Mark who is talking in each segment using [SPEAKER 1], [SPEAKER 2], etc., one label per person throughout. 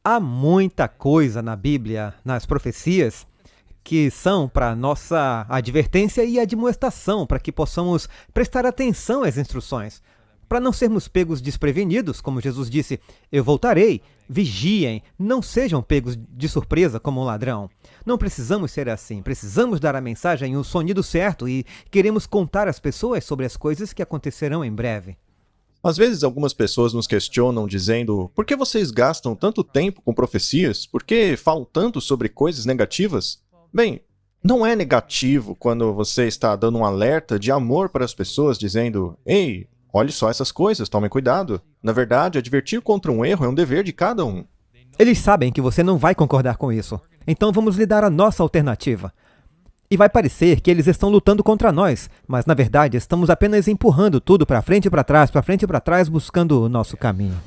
[SPEAKER 1] Há muita coisa na Bíblia, nas profecias, que são para nossa advertência e admoestação, para que possamos prestar atenção às instruções, para não sermos pegos desprevenidos, como Jesus disse, eu voltarei, vigiem, não sejam pegos de surpresa como um ladrão. Não precisamos ser assim, precisamos dar a mensagem em um sonido certo e queremos contar às pessoas sobre as coisas que acontecerão em breve.
[SPEAKER 2] Às vezes algumas pessoas nos questionam dizendo: por que vocês gastam tanto tempo com profecias? Por que falam tanto sobre coisas negativas? Bem, não é negativo quando você está dando um alerta de amor para as pessoas dizendo: ei, olhe só essas coisas, tomem cuidado. Na verdade, advertir contra um erro é um dever de cada um.
[SPEAKER 1] Eles sabem que você não vai concordar com isso, então vamos lhe dar a nossa alternativa. E vai parecer que eles estão lutando contra nós, mas na verdade estamos apenas empurrando tudo para frente e para trás, buscando o nosso caminho.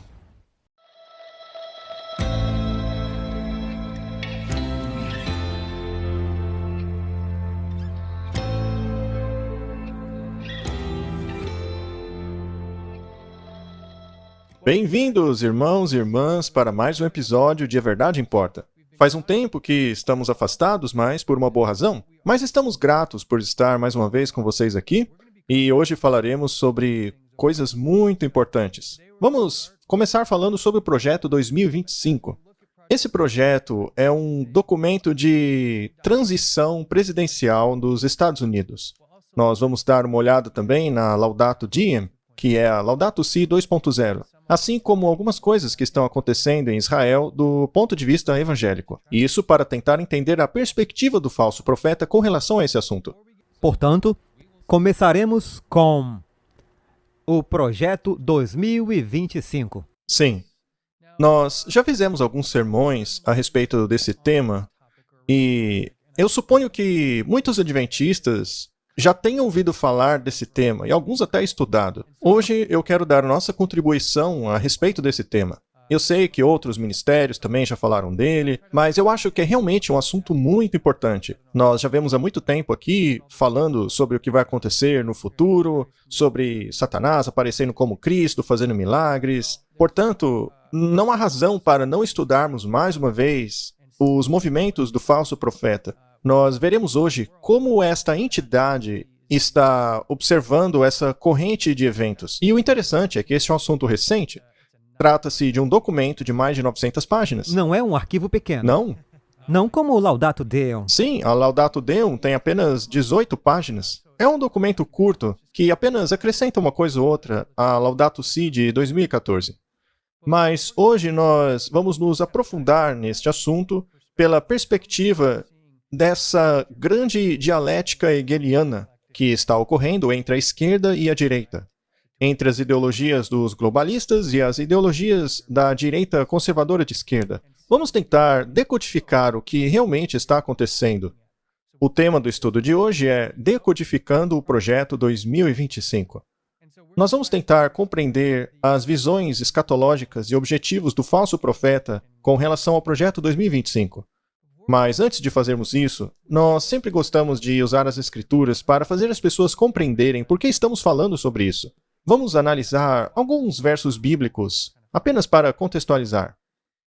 [SPEAKER 2] Bem-vindos, irmãos e irmãs, para mais um episódio de A Verdade Importa. Faz um tempo que estamos afastados, mas por uma boa razão. Mas estamos gratos por estar mais uma vez com vocês aqui, e hoje falaremos sobre coisas muito importantes. Vamos começar falando sobre o Projeto 2025. Esse projeto é um documento de transição presidencial dos Estados Unidos. Nós vamos dar uma olhada também na Laudato Diem, que é a Laudato Si 2.0. Assim como algumas coisas que estão acontecendo em Israel do ponto de vista evangélico. Isso para tentar entender a perspectiva do falso profeta com relação a esse assunto.
[SPEAKER 1] Portanto, começaremos com o Projeto 2025.
[SPEAKER 2] Sim. Nós já fizemos alguns sermões a respeito desse tema e eu suponho que muitos adventistas já tenham ouvido falar desse tema, e alguns até estudado. Hoje eu quero dar nossa contribuição a respeito desse tema. Eu sei que outros ministérios também já falaram dele, mas eu acho que é realmente um assunto muito importante. Nós já vemos há muito tempo aqui falando sobre o que vai acontecer no futuro, sobre Satanás aparecendo como Cristo, fazendo milagres. Portanto, não há razão para não estudarmos mais uma vez os movimentos do falso profeta. Nós veremos hoje como esta entidade está observando essa corrente de eventos. E o interessante é que este é um assunto recente. Trata-se de um documento de mais de 900 páginas.
[SPEAKER 1] Não é um arquivo pequeno.
[SPEAKER 2] Não?
[SPEAKER 1] Não como o Laudato Deum.
[SPEAKER 2] Sim, a Laudato Deum tem apenas 18 páginas. É um documento curto que apenas acrescenta uma coisa ou outra à Laudato Si de 2014. Mas hoje nós vamos nos aprofundar neste assunto pela perspectiva dessa grande dialética hegeliana que está ocorrendo entre a esquerda e a direita, entre as ideologias dos globalistas e as ideologias da direita conservadora de esquerda. Vamos tentar decodificar o que realmente está acontecendo. O tema do estudo de hoje é Decodificando o Projeto 2025. Nós vamos tentar compreender as visões escatológicas e objetivos do falso profeta com relação ao Projeto 2025. Mas antes de fazermos isso, nós sempre gostamos de usar as escrituras para fazer as pessoas compreenderem por que estamos falando sobre isso. Vamos analisar alguns versos bíblicos, apenas para contextualizar.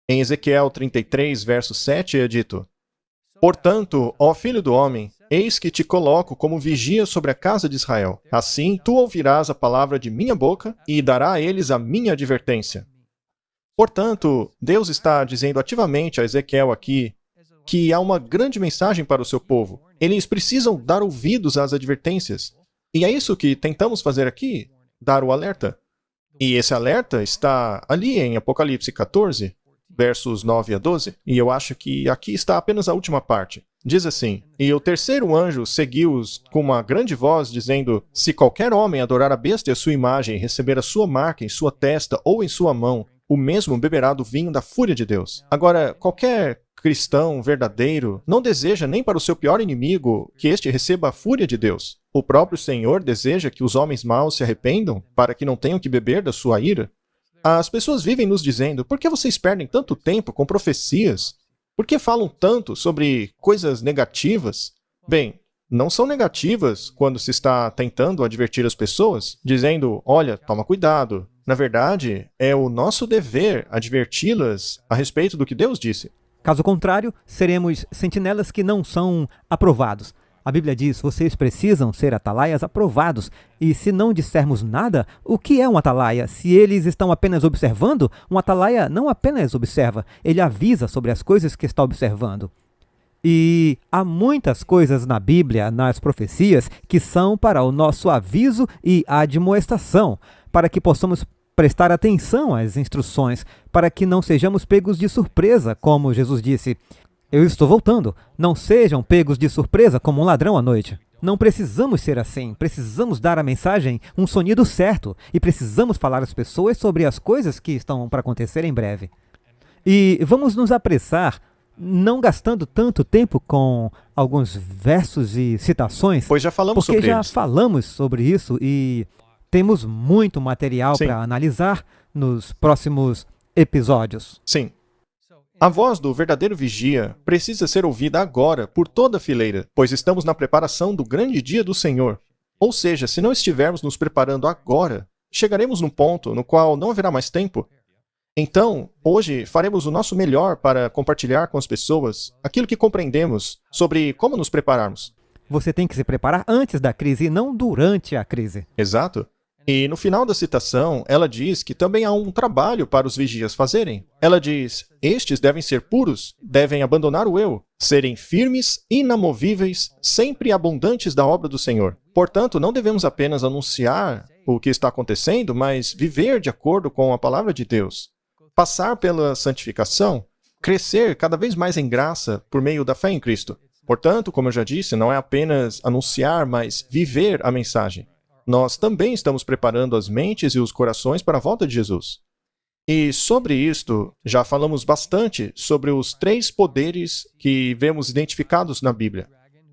[SPEAKER 2] Em Ezequiel 33, verso 7 é dito: Portanto, ó filho do homem, eis que te coloco como vigia sobre a casa de Israel. Assim, tu ouvirás a palavra de minha boca e dará a eles a minha advertência. Portanto, Deus está dizendo ativamente a Ezequiel aqui que há uma grande mensagem para o seu povo. Eles precisam dar ouvidos às advertências. E é isso que tentamos fazer aqui, dar o alerta. E esse alerta está ali em Apocalipse 14, versos 9 a 12. E eu acho que aqui está apenas a última parte. Diz assim: E o terceiro anjo seguiu-os com uma grande voz, dizendo: Se qualquer homem adorar a besta e a sua imagem, e receber a sua marca em sua testa ou em sua mão, o mesmo beberá do vinho da fúria de Deus. Agora, qualquer cristão verdadeiro não deseja nem para o seu pior inimigo que este receba a fúria de Deus. O próprio Senhor deseja que os homens maus se arrependam para que não tenham que beber da sua ira. As pessoas vivem nos dizendo: por que vocês perdem tanto tempo com profecias? Por que falam tanto sobre coisas negativas? Bem, não são negativas quando se está tentando advertir as pessoas, dizendo: olha, toma cuidado, Na verdade, é o nosso dever adverti-las a respeito do que Deus disse.
[SPEAKER 1] Caso contrário, seremos sentinelas que não são aprovados. A Bíblia diz, vocês precisam ser atalaias aprovados. E se não dissermos nada, o que é um atalaia? Se eles estão apenas observando, um atalaia não apenas observa, ele avisa sobre as coisas que está observando. E há muitas coisas na Bíblia, nas profecias, que são para o nosso aviso e admoestação, para que possamos prestar atenção às instruções, para que não sejamos pegos de surpresa, como Jesus disse. Eu estou voltando. Não sejam pegos de surpresa como um ladrão à noite. Não precisamos ser assim. Precisamos dar à mensagem um sonido certo e precisamos falar às pessoas sobre as coisas que estão para acontecer em breve. E vamos nos apressar, não gastando tanto tempo com alguns versos e citações,
[SPEAKER 2] Pois já falamos
[SPEAKER 1] porque
[SPEAKER 2] sobre
[SPEAKER 1] já
[SPEAKER 2] eles.
[SPEAKER 1] falamos sobre isso e temos muito material
[SPEAKER 2] Sim.
[SPEAKER 1] para analisar nos próximos episódios.
[SPEAKER 2] Sim. A voz do verdadeiro vigia precisa ser ouvida agora por toda a fileira, pois estamos na preparação do grande dia do Senhor. Ou seja, se não estivermos nos preparando agora, chegaremos num ponto no qual não haverá mais tempo. Então, hoje faremos o nosso melhor para compartilhar com as pessoas aquilo que compreendemos sobre como nos prepararmos.
[SPEAKER 1] Você tem que se preparar antes da crise e não durante a crise.
[SPEAKER 2] Exato. E no final da citação, ela diz que também há um trabalho para os vigias fazerem. Ela diz: estes devem ser puros, devem abandonar o eu, serem firmes, inamovíveis, sempre abundantes da obra do Senhor. Portanto, não devemos apenas anunciar o que está acontecendo, mas viver de acordo com a palavra de Deus. Passar pela santificação, crescer cada vez mais em graça por meio da fé em Cristo. Portanto, como eu já disse, não é apenas anunciar, mas viver a mensagem. Nós também estamos preparando as mentes e os corações para a volta de Jesus. E sobre isto, já falamos bastante sobre os 3 poderes que vemos identificados na Bíblia.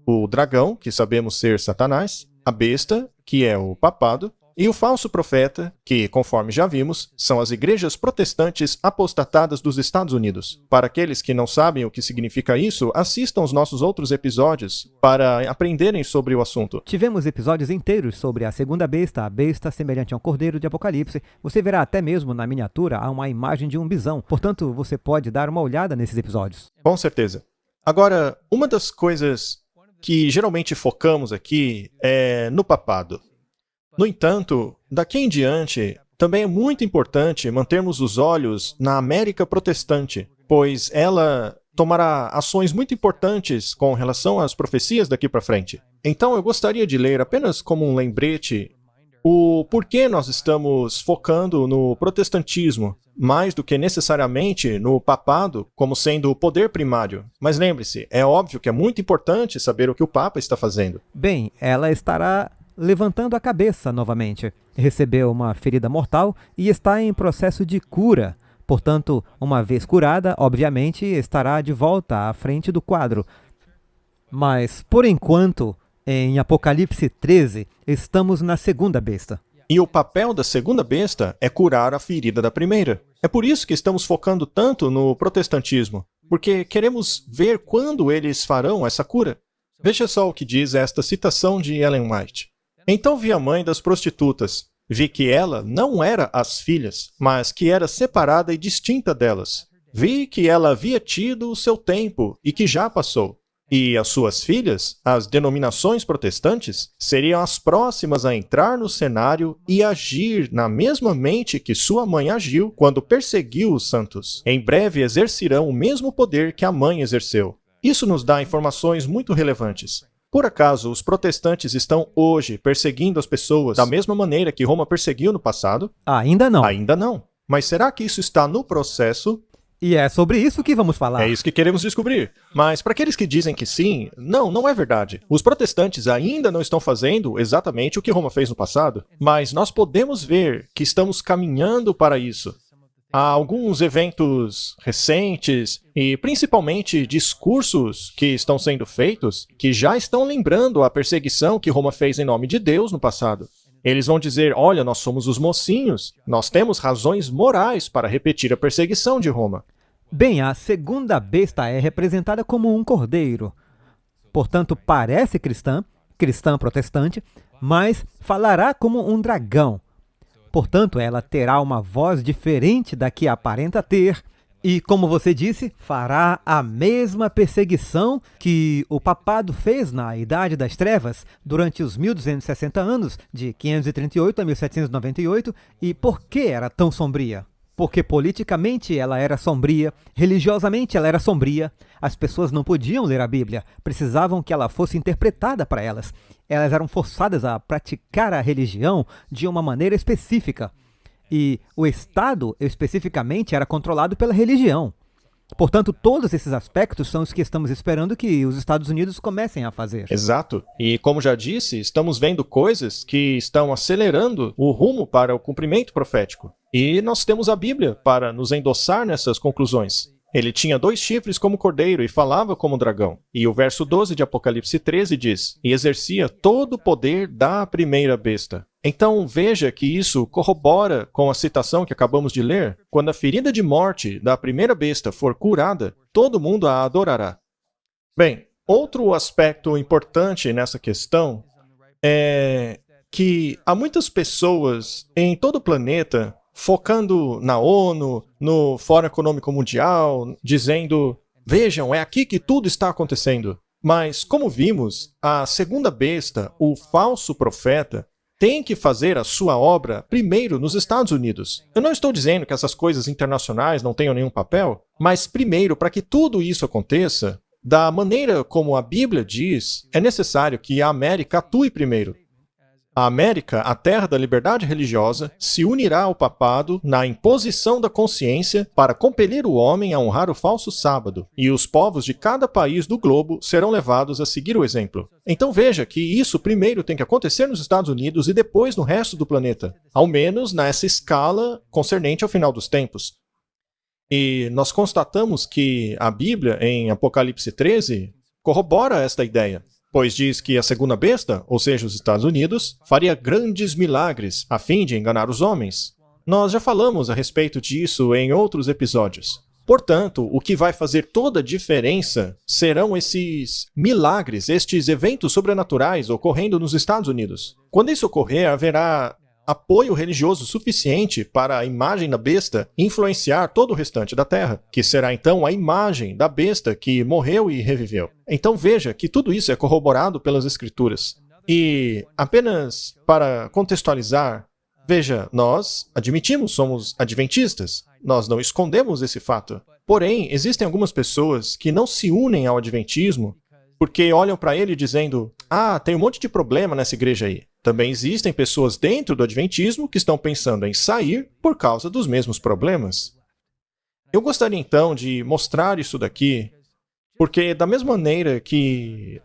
[SPEAKER 2] O dragão, que sabemos ser Satanás, a besta, que é o papado, e o falso profeta, que, conforme já vimos, são as igrejas protestantes apostatadas dos Estados Unidos. Para aqueles que não sabem o que significa isso, assistam os nossos outros episódios para aprenderem sobre o assunto.
[SPEAKER 1] Tivemos episódios inteiros sobre a segunda besta, a besta semelhante a um cordeiro de Apocalipse. Você verá até mesmo na miniatura há uma imagem de um bisão. Portanto, você pode dar uma olhada nesses episódios.
[SPEAKER 2] Com certeza. Agora, uma das coisas que geralmente focamos aqui é no papado. No entanto, daqui em diante, também é muito importante mantermos os olhos na América protestante, pois ela tomará ações muito importantes com relação às profecias daqui para frente. Então eu gostaria de ler apenas como um lembrete o porquê nós estamos focando no protestantismo, mais do que necessariamente no papado como sendo o poder primário. Mas lembre-se, é óbvio que é muito importante saber o que o Papa está fazendo.
[SPEAKER 1] Bem, ela estará levantando a cabeça novamente. Recebeu uma ferida mortal e está em processo de cura. Portanto, uma vez curada, obviamente, estará de volta à frente do quadro. Mas, por enquanto, em Apocalipse 13, estamos na segunda besta.
[SPEAKER 2] E o papel da segunda besta é curar a ferida da primeira. É por isso que estamos focando tanto no protestantismo, porque queremos ver quando eles farão essa cura. Veja só o que diz esta citação de Ellen White. Então vi a mãe das prostitutas. Vi que ela não era as filhas, mas que era separada e distinta delas. Vi que ela havia tido o seu tempo e que já passou. E as suas filhas, as denominações protestantes, seriam as próximas a entrar no cenário e agir na mesma mente que sua mãe agiu quando perseguiu os santos. Em breve exercerão o mesmo poder que a mãe exerceu. Isso nos dá informações muito relevantes. Por acaso, os protestantes estão hoje perseguindo as pessoas da mesma maneira que Roma perseguiu no passado?
[SPEAKER 1] Ainda não.
[SPEAKER 2] Ainda não. Mas será que isso está no processo?
[SPEAKER 1] E é sobre isso que vamos falar.
[SPEAKER 2] É isso que queremos descobrir. Mas para aqueles que dizem que sim, não é verdade. Os protestantes ainda não estão fazendo exatamente o que Roma fez no passado, mas nós podemos ver que estamos caminhando para isso. Há alguns eventos recentes e principalmente discursos que estão sendo feitos que já estão lembrando a perseguição que Roma fez em nome de Deus no passado. Eles vão dizer, olha, nós somos os mocinhos, nós temos razões morais para repetir a perseguição de Roma.
[SPEAKER 1] Bem, a segunda besta é representada como um cordeiro. Portanto, parece cristã protestante, mas falará como um dragão. Portanto, ela terá uma voz diferente da que aparenta ter. E, como você disse, fará a mesma perseguição que o papado fez na Idade das Trevas durante os 1260 anos, de 538 a 1798. E por que era tão sombria? Porque politicamente ela era sombria, religiosamente ela era sombria. As pessoas não podiam ler a Bíblia, precisavam que ela fosse interpretada para elas. Elas eram forçadas a praticar a religião de uma maneira específica. E o Estado, especificamente, era controlado pela religião. Portanto, todos esses aspectos são os que estamos esperando que os Estados Unidos comecem a fazer.
[SPEAKER 2] Exato. E como já disse, estamos vendo coisas que estão acelerando o rumo para o cumprimento profético. E nós temos a Bíblia para nos endossar nessas conclusões. Ele tinha 2 chifres como cordeiro e falava como dragão. E o verso 12 de Apocalipse 13 diz: e exercia todo o poder da primeira besta. Então veja que isso corrobora com a citação que acabamos de ler. Quando a ferida de morte da primeira besta for curada, todo mundo a adorará. Bem, outro aspecto importante nessa questão é que há muitas pessoas em todo o planeta focando na ONU, no Fórum Econômico Mundial, dizendo: vejam, é aqui que tudo está acontecendo. Mas, como vimos, a segunda besta, o falso profeta, tem que fazer a sua obra primeiro nos Estados Unidos. Eu não estou dizendo que essas coisas internacionais não tenham nenhum papel, mas primeiro, para que tudo isso aconteça, da maneira como a Bíblia diz, é necessário que a América atue primeiro. A América, a terra da liberdade religiosa, se unirá ao papado na imposição da consciência para compelir o homem a honrar o falso sábado, e os povos de cada país do globo serão levados a seguir o exemplo. Então veja que isso primeiro tem que acontecer nos Estados Unidos e depois no resto do planeta, ao menos nessa escala concernente ao final dos tempos. E nós constatamos que a Bíblia, em Apocalipse 13, corrobora esta ideia. Pois diz que a segunda besta, ou seja, os Estados Unidos, faria grandes milagres a fim de enganar os homens. Nós já falamos a respeito disso em outros episódios. Portanto, o que vai fazer toda a diferença serão esses milagres, estes eventos sobrenaturais ocorrendo nos Estados Unidos. Quando isso ocorrer, haverá apoio religioso suficiente para a imagem da besta influenciar todo o restante da Terra, que será então a imagem da besta que morreu e reviveu. Então veja que tudo isso é corroborado pelas Escrituras. E apenas para contextualizar, veja, nós admitimos, somos adventistas, nós não escondemos esse fato. Porém, existem algumas pessoas que não se unem ao adventismo porque olham para ele dizendo: ah, tem um monte de problema nessa igreja aí. Também existem pessoas dentro do adventismo que estão pensando em sair por causa dos mesmos problemas. Eu gostaria então de mostrar isso daqui, porque da mesma maneira que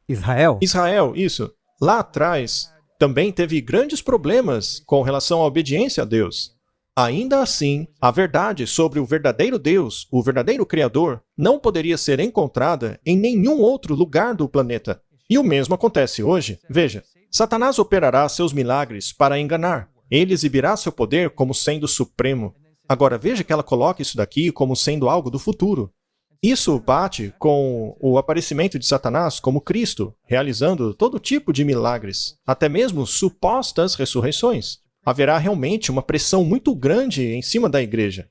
[SPEAKER 2] Israel, isso, lá atrás, também teve grandes problemas com relação à obediência a Deus. Ainda assim, a verdade sobre o verdadeiro Deus, o verdadeiro Criador, não poderia ser encontrada em nenhum outro lugar do planeta. E o mesmo acontece hoje. Veja, Satanás operará seus milagres para enganar. Ele exibirá seu poder como sendo supremo. Agora veja que ela coloca isso daqui como sendo algo do futuro. Isso bate com o aparecimento de Satanás como Cristo, realizando todo tipo de milagres, até mesmo supostas ressurreições. Haverá realmente uma pressão muito grande em cima da igreja.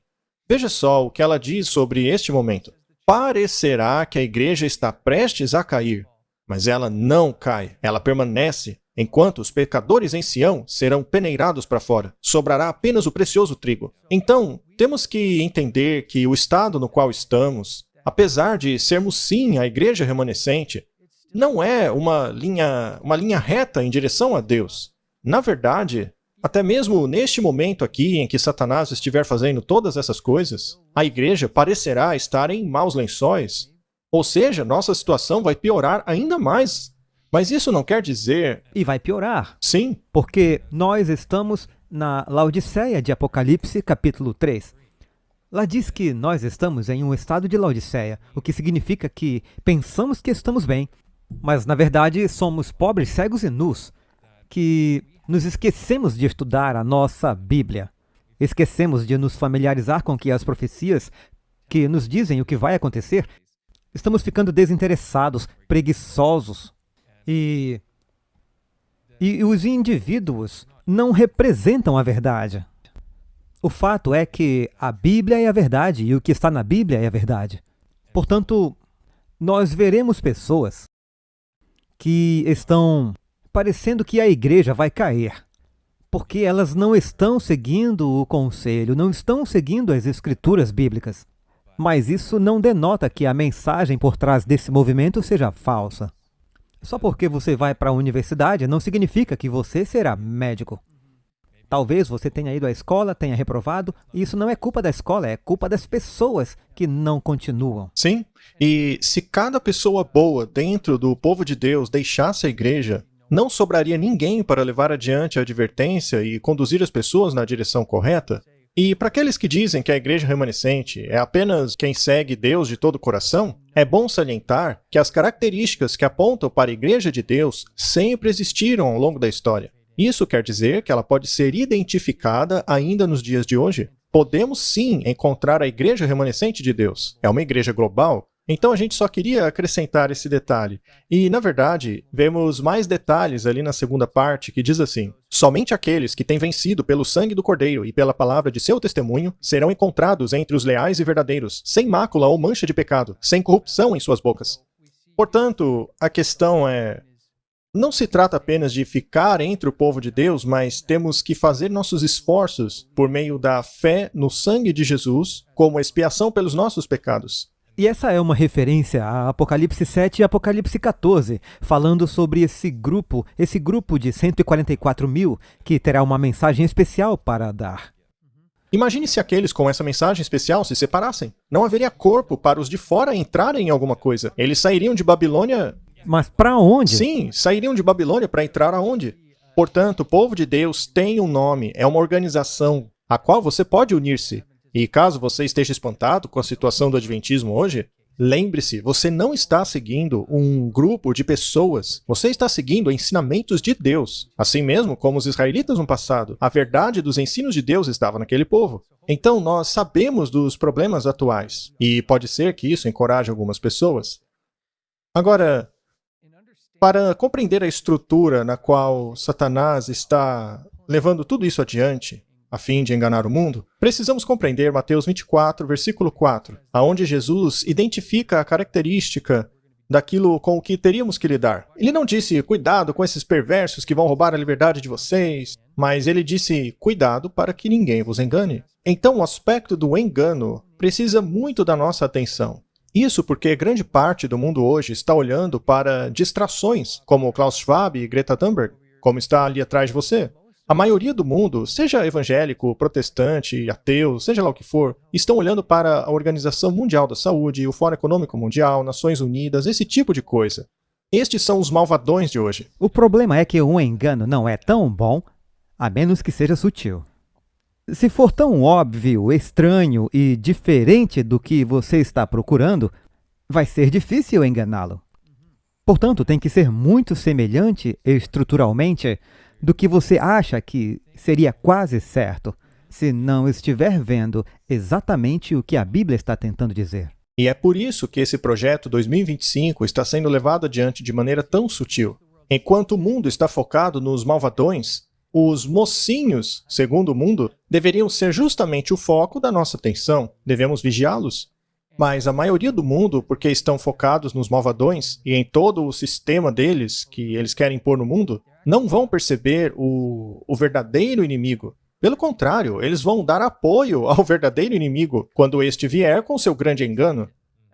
[SPEAKER 2] Veja só o que ela diz sobre este momento. Parecerá que a igreja está prestes a cair, mas ela não cai, ela permanece. Enquanto os pecadores em Sião serão peneirados para fora, sobrará apenas o precioso trigo. Então, temos que entender que o estado no qual estamos, apesar de sermos sim a igreja remanescente, não é uma linha reta em direção a Deus. Na verdade, até mesmo neste momento aqui em que Satanás estiver fazendo todas essas coisas, a igreja parecerá estar em maus lençóis. Ou seja, nossa situação vai piorar ainda mais. Mas isso não quer dizer...
[SPEAKER 1] E vai piorar.
[SPEAKER 2] Sim.
[SPEAKER 1] Porque nós estamos na Laodiceia de Apocalipse, capítulo 3. Lá diz que nós estamos em um estado de Laodiceia, o que significa que pensamos que estamos bem, mas na verdade somos pobres, cegos e nus, que nos esquecemos de estudar a nossa Bíblia. Esquecemos de nos familiarizar com que as profecias que nos dizem o que vai acontecer. Estamos ficando desinteressados, preguiçosos. E os indivíduos não representam a verdade. O fato é que a Bíblia é a verdade e o que está na Bíblia é a verdade. Portanto, nós veremos pessoas que estão parecendo que a igreja vai cair, porque elas não estão seguindo o conselho, não estão seguindo as escrituras bíblicas. Mas isso não denota que a mensagem por trás desse movimento seja falsa. Só porque você vai para a universidade não significa que você será médico. Talvez você tenha ido à escola, tenha reprovado, e isso não é culpa da escola, é culpa das pessoas que não continuam.
[SPEAKER 2] Sim, e se cada pessoa boa dentro do povo de Deus deixasse a igreja, não sobraria ninguém para levar adiante a advertência e conduzir as pessoas na direção correta? E para aqueles que dizem que a igreja remanescente é apenas quem segue Deus de todo o coração, é bom salientar que as características que apontam para a igreja de Deus sempre existiram ao longo da história. Isso quer dizer que ela pode ser identificada ainda nos dias de hoje. Podemos sim encontrar a igreja remanescente de Deus. É uma igreja global. Então a gente só queria acrescentar esse detalhe. E, na verdade, vemos mais detalhes ali na segunda parte que diz assim: somente aqueles que têm vencido pelo sangue do Cordeiro e pela palavra de seu testemunho serão encontrados entre os leais e verdadeiros, sem mácula ou mancha de pecado, sem corrupção em suas bocas. Portanto, a questão é: não se trata apenas de ficar entre o povo de Deus, mas temos que fazer nossos esforços por meio da fé no sangue de Jesus como expiação pelos nossos pecados.
[SPEAKER 1] E essa é uma referência a Apocalipse 7 e Apocalipse 14, falando sobre esse grupo de 144 mil que terá uma mensagem especial para dar.
[SPEAKER 2] Imagine se aqueles com essa mensagem especial se separassem. Não haveria corpo para os de fora entrarem em alguma coisa. Eles sairiam de Babilônia...
[SPEAKER 1] Mas para onde?
[SPEAKER 2] Sim, sairiam de Babilônia para entrar aonde? Portanto, o povo de Deus tem um nome, é uma organização a qual você pode unir-se. E caso você esteja espantado com a situação do adventismo hoje, lembre-se, você não está seguindo um grupo de pessoas, você está seguindo ensinamentos de Deus. Assim mesmo como os israelitas no passado, a verdade dos ensinos de Deus estava naquele povo. Então nós sabemos dos problemas atuais, e pode ser que isso encoraje algumas pessoas. Agora, para compreender a estrutura na qual Satanás está levando tudo isso adiante, a fim de enganar o mundo, precisamos compreender Mateus 24, versículo 4, aonde Jesus identifica a característica daquilo com o que teríamos que lidar. Ele não disse, cuidado com esses perversos que vão roubar a liberdade de vocês, mas ele disse, cuidado para que ninguém vos engane. Então o aspecto do engano precisa muito da nossa atenção. Isso porque grande parte do mundo hoje está olhando para distrações, como Klaus Schwab e Greta Thunberg, como está ali atrás de você. A maioria do mundo, seja evangélico, protestante, ateu, seja lá o que for, estão olhando para a Organização Mundial da Saúde, o Fórum Econômico Mundial, Nações Unidas, esse tipo de coisa. Estes são os malvadões de hoje.
[SPEAKER 1] O problema é que um engano não é tão bom, a menos que seja sutil. Se for tão óbvio, estranho e diferente do que você está procurando, vai ser difícil enganá-lo. Portanto, tem que ser muito semelhante estruturalmente do que você acha que seria quase certo, se não estiver vendo exatamente o que a Bíblia está tentando dizer.
[SPEAKER 2] E é por isso que esse projeto 2025 está sendo levado adiante de maneira tão sutil. Enquanto o mundo está focado nos malvadões, os mocinhos, segundo o mundo, deveriam ser justamente o foco da nossa atenção. Devemos vigiá-los. Mas a maioria do mundo, porque estão focados nos malvadões e em todo o sistema deles que eles querem pôr no mundo, não vão perceber o verdadeiro inimigo. Pelo contrário, eles vão dar apoio ao verdadeiro inimigo quando este vier com seu grande engano.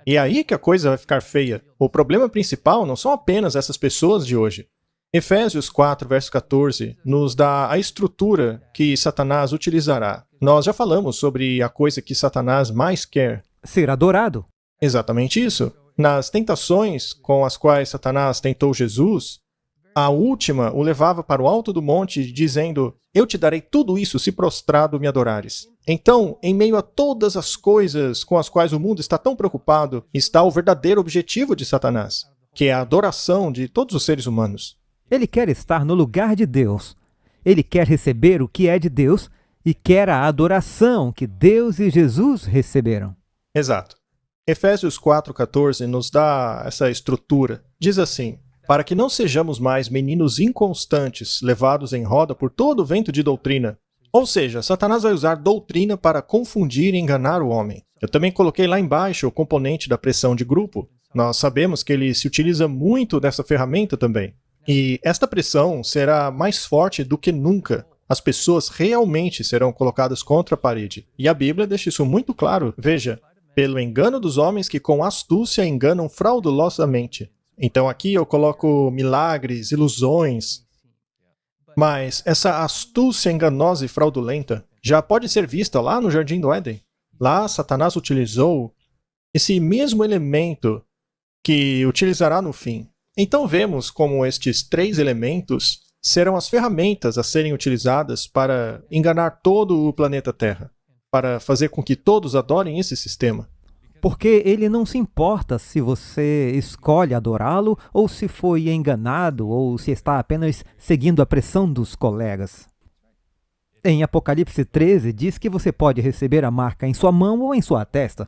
[SPEAKER 2] E é aí que a coisa vai ficar feia. O problema principal não são apenas essas pessoas de hoje. Efésios 4, verso 14, nos dá a estrutura que Satanás utilizará. Nós já falamos sobre a coisa que Satanás mais quer.
[SPEAKER 1] Ser adorado.
[SPEAKER 2] Exatamente isso. Nas tentações com as quais Satanás tentou Jesus, a última o levava para o alto do monte, dizendo, eu te darei tudo isso se prostrado me adorares. Então, em meio a todas as coisas com as quais o mundo está tão preocupado, está o verdadeiro objetivo de Satanás, que é a adoração de todos os seres humanos.
[SPEAKER 1] Ele quer estar no lugar de Deus. Ele quer receber o que é de Deus e quer a adoração que Deus e Jesus receberam.
[SPEAKER 2] Exato. Efésios 4,14 nos dá essa estrutura. Diz assim, para que não sejamos mais meninos inconstantes, levados em roda por todo o vento de doutrina. Ou seja, Satanás vai usar doutrina para confundir e enganar o homem. Eu também coloquei lá embaixo o componente da pressão de grupo. Nós sabemos que ele se utiliza muito dessa ferramenta também. E esta pressão será mais forte do que nunca. As pessoas realmente serão colocadas contra a parede. E a Bíblia deixa isso muito claro. Veja, pelo engano dos homens que com astúcia enganam fraudulosamente. Então aqui eu coloco milagres, ilusões. Mas essa astúcia enganosa e fraudulenta já pode ser vista lá no Jardim do Éden. Lá Satanás utilizou esse mesmo elemento que utilizará no fim. Então vemos como estes três elementos serão as ferramentas a serem utilizadas para enganar todo o planeta Terra, para fazer com que todos adorem esse sistema.
[SPEAKER 1] Porque ele não se importa se você escolhe adorá-lo, ou se foi enganado, ou se está apenas seguindo a pressão dos colegas. Em Apocalipse 13, diz que você pode receber a marca em sua mão ou em sua testa.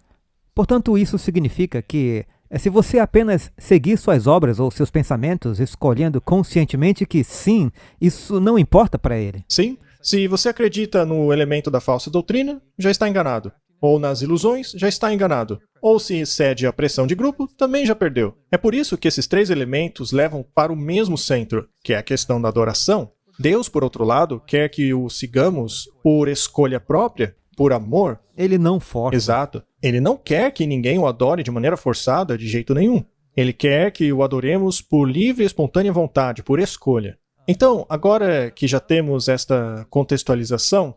[SPEAKER 1] Portanto, isso significa que, se você apenas seguir suas obras ou seus pensamentos, escolhendo conscientemente que sim, isso não importa para ele.
[SPEAKER 2] Sim, se você acredita no elemento da falsa doutrina, já está enganado. Ou nas ilusões, já está enganado. Ou se cede à pressão de grupo, também já perdeu. É por isso que esses três elementos levam para o mesmo centro, que é a questão da adoração. Deus, por outro lado, quer que o sigamos por escolha própria, por amor.
[SPEAKER 1] Ele não força.
[SPEAKER 2] Exato. Ele não quer que ninguém o adore de maneira forçada de jeito nenhum. Ele quer que o adoremos por livre e espontânea vontade, por escolha. Então, agora que já temos esta contextualização,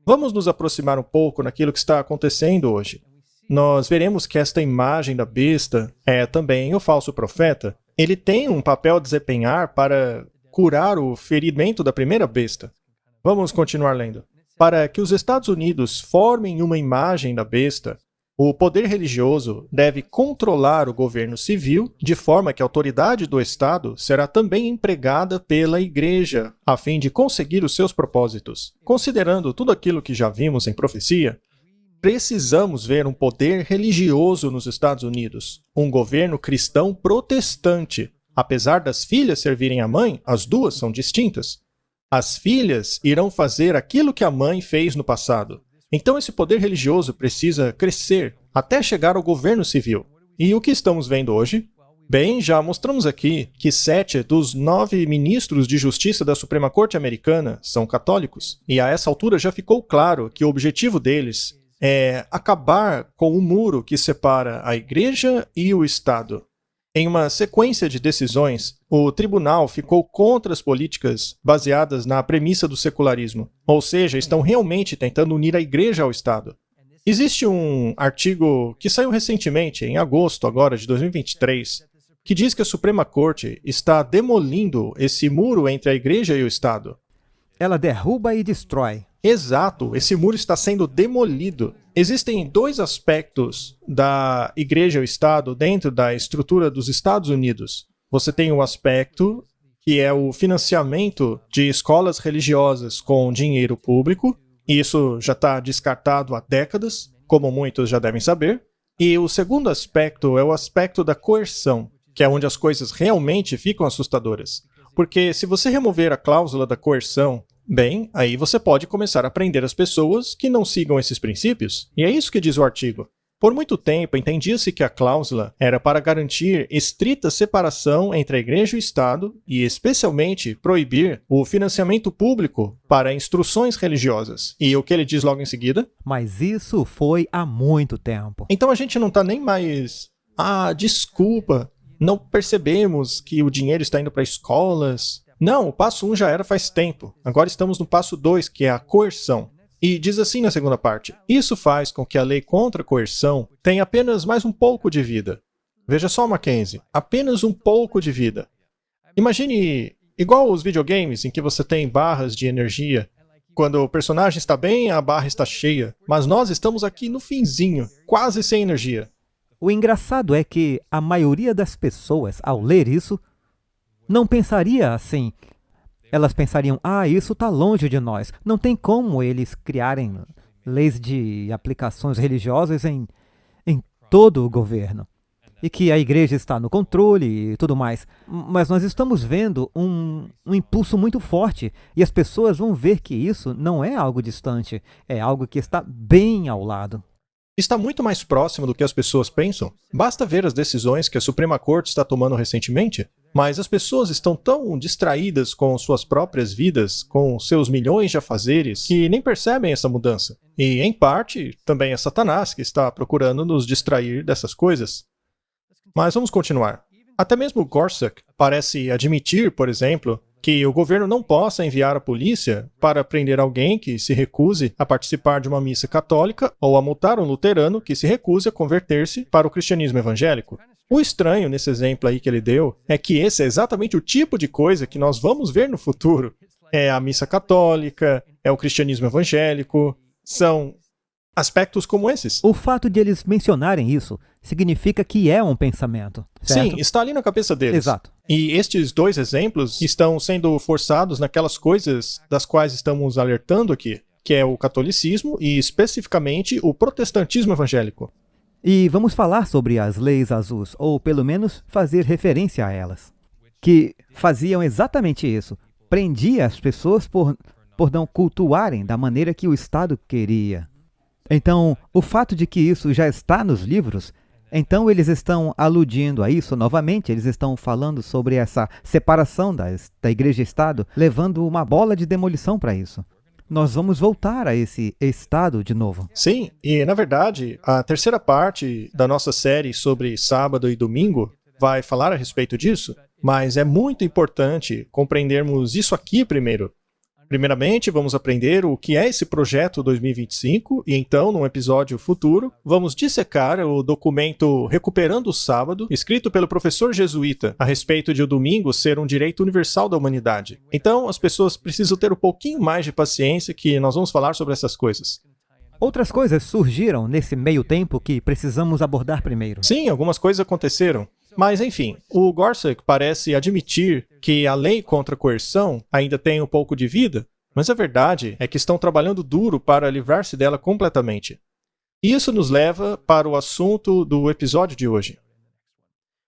[SPEAKER 2] vamos nos aproximar um pouco naquilo que está acontecendo hoje. Nós veremos que esta imagem da besta é também o falso profeta. Ele tem um papel a desempenhar para curar o ferimento da primeira besta. Vamos continuar lendo. Para que os Estados Unidos formem uma imagem da besta, o poder religioso deve controlar o governo civil de forma que a autoridade do Estado será também empregada pela Igreja, a fim de conseguir os seus propósitos. Considerando tudo aquilo que já vimos em profecia, precisamos ver um poder religioso nos Estados Unidos, um governo cristão protestante. Apesar das filhas servirem à mãe, as duas são distintas. As filhas irão fazer aquilo que a mãe fez no passado. Então esse poder religioso precisa crescer até chegar ao governo civil. E o que estamos vendo hoje? Bem, já mostramos aqui que 7 dos 9 ministros de justiça da Suprema Corte Americana são católicos. E a essa altura já ficou claro que o objetivo deles é acabar com o muro que separa a Igreja e o Estado. Em uma sequência de decisões, o tribunal ficou contra as políticas baseadas na premissa do secularismo, ou seja, estão realmente tentando unir a Igreja ao Estado. Existe um artigo que saiu recentemente, em agosto agora de 2023, que diz que a Suprema Corte está demolindo esse muro entre a Igreja e o Estado.
[SPEAKER 1] Ela derruba e destrói.
[SPEAKER 2] Exato, esse muro está sendo demolido. Existem dois aspectos da Igreja e o Estado dentro da estrutura dos Estados Unidos. Você tem o aspecto que é o financiamento de escolas religiosas com dinheiro público, e isso já está descartado há décadas, como muitos já devem saber. E o segundo aspecto é o aspecto da coerção, que é onde as coisas realmente ficam assustadoras. Porque se você remover a cláusula da coerção, bem, aí você pode começar a prender as pessoas que não sigam esses princípios. E é isso que diz o artigo. Por muito tempo, entendia-se que a cláusula era para garantir estrita separação entre a Igreja e o Estado e, especialmente, proibir o financiamento público para instruções religiosas. E o que ele diz logo em seguida?
[SPEAKER 1] Mas isso foi há muito tempo.
[SPEAKER 2] Então a gente não está nem mais... desculpa, não percebemos que o dinheiro está indo para escolas. Não, o passo 1 já era faz tempo. Agora estamos no passo 2, que é a coerção. E diz assim na segunda parte: isso faz com que a lei contra a coerção tenha apenas mais um pouco de vida. Veja só, Mackenzie, apenas um pouco de vida. Imagine, igual os videogames em que você tem barras de energia. Quando o personagem está bem, a barra está cheia. Mas nós estamos aqui no finzinho, quase sem energia.
[SPEAKER 1] O engraçado é que a maioria das pessoas, ao ler isso, não pensaria assim. Elas pensariam, isso está longe de nós. Não tem como eles criarem leis de aplicações religiosas em todo o governo. e que a igreja está no controle e tudo mais. Mas nós estamos vendo um impulso muito forte e as pessoas vão ver que isso não é algo distante, é algo que está bem ao lado.
[SPEAKER 2] Está muito mais próximo do que as pessoas pensam. Basta ver as decisões que a Suprema Corte está tomando recentemente. Mas as pessoas estão tão distraídas com suas próprias vidas, com seus milhões de afazeres, que nem percebem essa mudança. E, em parte, também é Satanás que está procurando nos distrair dessas coisas. Mas vamos continuar. Até mesmo Gorsuch parece admitir, por exemplo, que o governo não possa enviar a polícia para prender alguém que se recuse a participar de uma missa católica ou a multar um luterano que se recuse a converter-se para o cristianismo evangélico. O estranho nesse exemplo aí que ele deu é que esse é exatamente o tipo de coisa que nós vamos ver no futuro. É a missa católica, é o cristianismo evangélico, são aspectos como esses.
[SPEAKER 1] O fato de eles mencionarem isso significa que é um pensamento, certo?
[SPEAKER 2] Sim, está ali na cabeça deles.
[SPEAKER 1] Exato.
[SPEAKER 2] E estes dois exemplos estão sendo forçados naquelas coisas das quais estamos alertando aqui, que é o catolicismo e, especificamente, o protestantismo evangélico.
[SPEAKER 1] E vamos falar sobre as leis azuis, ou pelo menos fazer referência a elas, que faziam exatamente isso. Prendia as pessoas por não cultuarem da maneira que o Estado queria. Então, o fato de que isso já está nos livros, então eles estão aludindo a isso novamente, eles estão falando sobre essa separação da Igreja e Estado, levando uma bola de demolição para isso. Nós vamos voltar a esse estado de novo.
[SPEAKER 2] Sim, e na verdade, a terceira parte da nossa série sobre sábado e domingo vai falar a respeito disso, mas é muito importante compreendermos isso aqui primeiro. Primeiramente, vamos aprender o que é esse projeto 2025 e então, num episódio futuro, vamos dissecar o documento Recuperando o Sábado, escrito pelo professor jesuíta, a respeito de o domingo ser um direito universal da humanidade. Então, as pessoas precisam ter um pouquinho mais de paciência que nós vamos falar sobre essas coisas.
[SPEAKER 1] Outras coisas surgiram nesse meio tempo que precisamos abordar primeiro.
[SPEAKER 2] Sim, algumas coisas aconteceram. Mas, enfim, o Gorsuch parece admitir que a lei contra a coerção ainda tem um pouco de vida, mas a verdade é que estão trabalhando duro para livrar-se dela completamente. E isso nos leva para o assunto do episódio de hoje.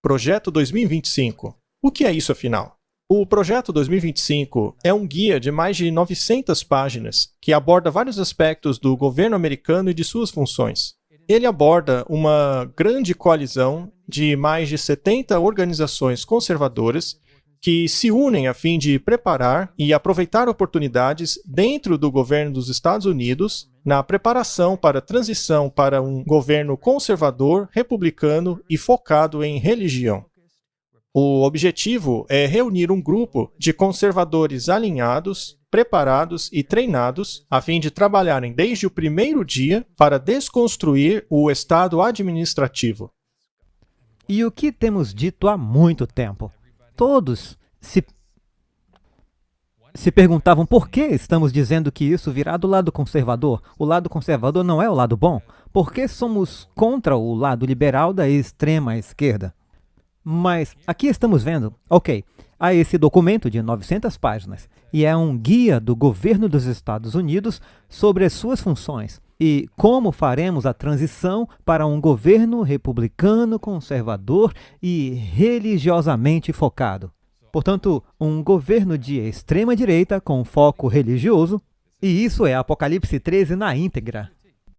[SPEAKER 2] Projeto 2025. O que é isso, afinal? O Projeto 2025 é um guia de mais de 900 páginas que aborda vários aspectos do governo americano e de suas funções. Ele aborda uma grande coalizão de mais de 70 organizações conservadoras que se unem a fim de preparar e aproveitar oportunidades dentro do governo dos Estados Unidos na preparação para a transição para um governo conservador, republicano e focado em religião. O objetivo é reunir um grupo de conservadores alinhados, preparados e treinados a fim de trabalharem desde o primeiro dia para desconstruir o Estado administrativo.
[SPEAKER 1] E o que temos dito há muito tempo? Todos se perguntavam por que estamos dizendo que isso virá do lado conservador. O lado conservador não é o lado bom. Por que somos contra o lado liberal da extrema esquerda? Mas aqui estamos vendo, há esse documento de 900 páginas e é um guia do governo dos Estados Unidos sobre as suas funções e como faremos a transição para um governo republicano, conservador e religiosamente focado. Portanto, um governo de extrema-direita com foco religioso, e isso é Apocalipse 13 na íntegra.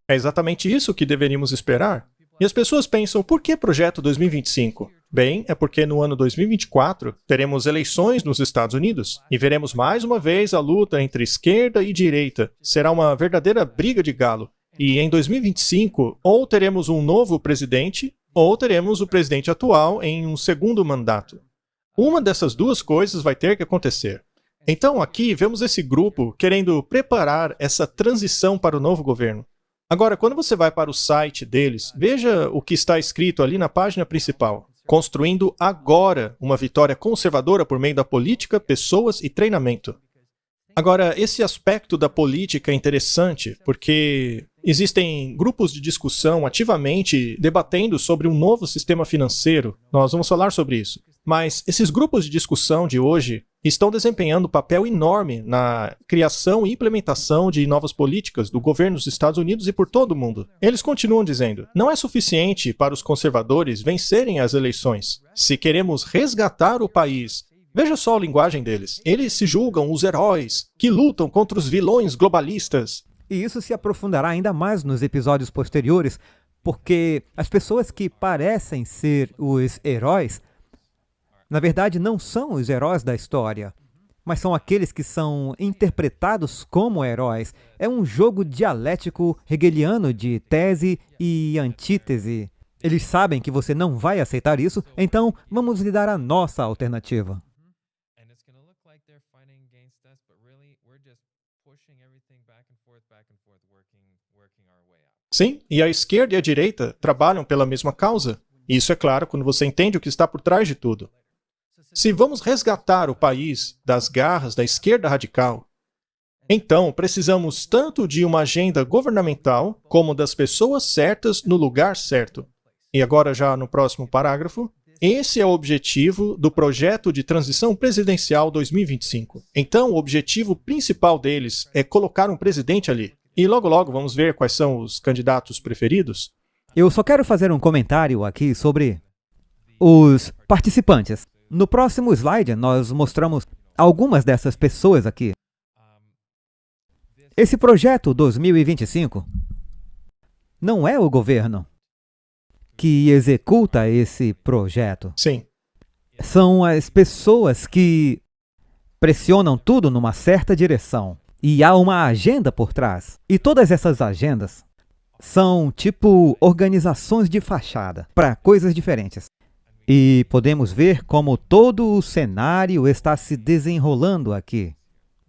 [SPEAKER 2] É exatamente isso que deveríamos esperar. E as pessoas pensam, por que Projeto 2025? Bem, é porque no ano 2024 teremos eleições nos Estados Unidos e veremos mais uma vez a luta entre esquerda e direita. Será uma verdadeira briga de galo. E em 2025, ou teremos um novo presidente, ou teremos o presidente atual em um segundo mandato. Uma dessas duas coisas vai ter que acontecer. Então aqui vemos esse grupo querendo preparar essa transição para o novo governo. Agora, quando você vai para o site deles, veja o que está escrito ali na página principal. Construindo agora uma vitória conservadora por meio da política, pessoas e treinamento. Agora, esse aspecto da política é interessante porque existem grupos de discussão ativamente debatendo sobre um novo sistema financeiro. Nós vamos falar sobre isso. Mas esses grupos de discussão de hoje, estão desempenhando um papel enorme na criação e implementação de novas políticas do governo dos Estados Unidos e por todo o mundo. Eles continuam dizendo: não é suficiente para os conservadores vencerem as eleições. Se queremos resgatar o país, veja só a linguagem deles. Eles se julgam os heróis que lutam contra os vilões globalistas.
[SPEAKER 1] E isso se aprofundará ainda mais nos episódios posteriores, porque as pessoas que parecem ser os heróis, na verdade não são os heróis da história, mas são aqueles que são interpretados como heróis. É um jogo dialético hegeliano de tese e antítese. Eles sabem que você não vai aceitar isso, então vamos lhe dar a nossa alternativa.
[SPEAKER 2] Sim, e a esquerda e a direita trabalham pela mesma causa. Isso é claro quando você entende o que está por trás de tudo. Se vamos resgatar o país das garras da esquerda radical, então precisamos tanto de uma agenda governamental como das pessoas certas no lugar certo. E agora já no próximo parágrafo, esse é o objetivo do projeto de transição presidencial 2025. Então o objetivo principal deles é colocar um presidente ali. E logo logo vamos ver quais são os candidatos preferidos.
[SPEAKER 1] Eu só quero fazer um comentário aqui sobre os participantes. No próximo slide, nós mostramos algumas dessas pessoas aqui. Esse projeto 2025 não é o governo que executa esse projeto.
[SPEAKER 2] Sim.
[SPEAKER 1] São as pessoas que pressionam tudo numa certa direção. E há uma agenda por trás. E todas essas agendas são tipo organizações de fachada para coisas diferentes. E podemos ver como todo o cenário está se desenrolando aqui.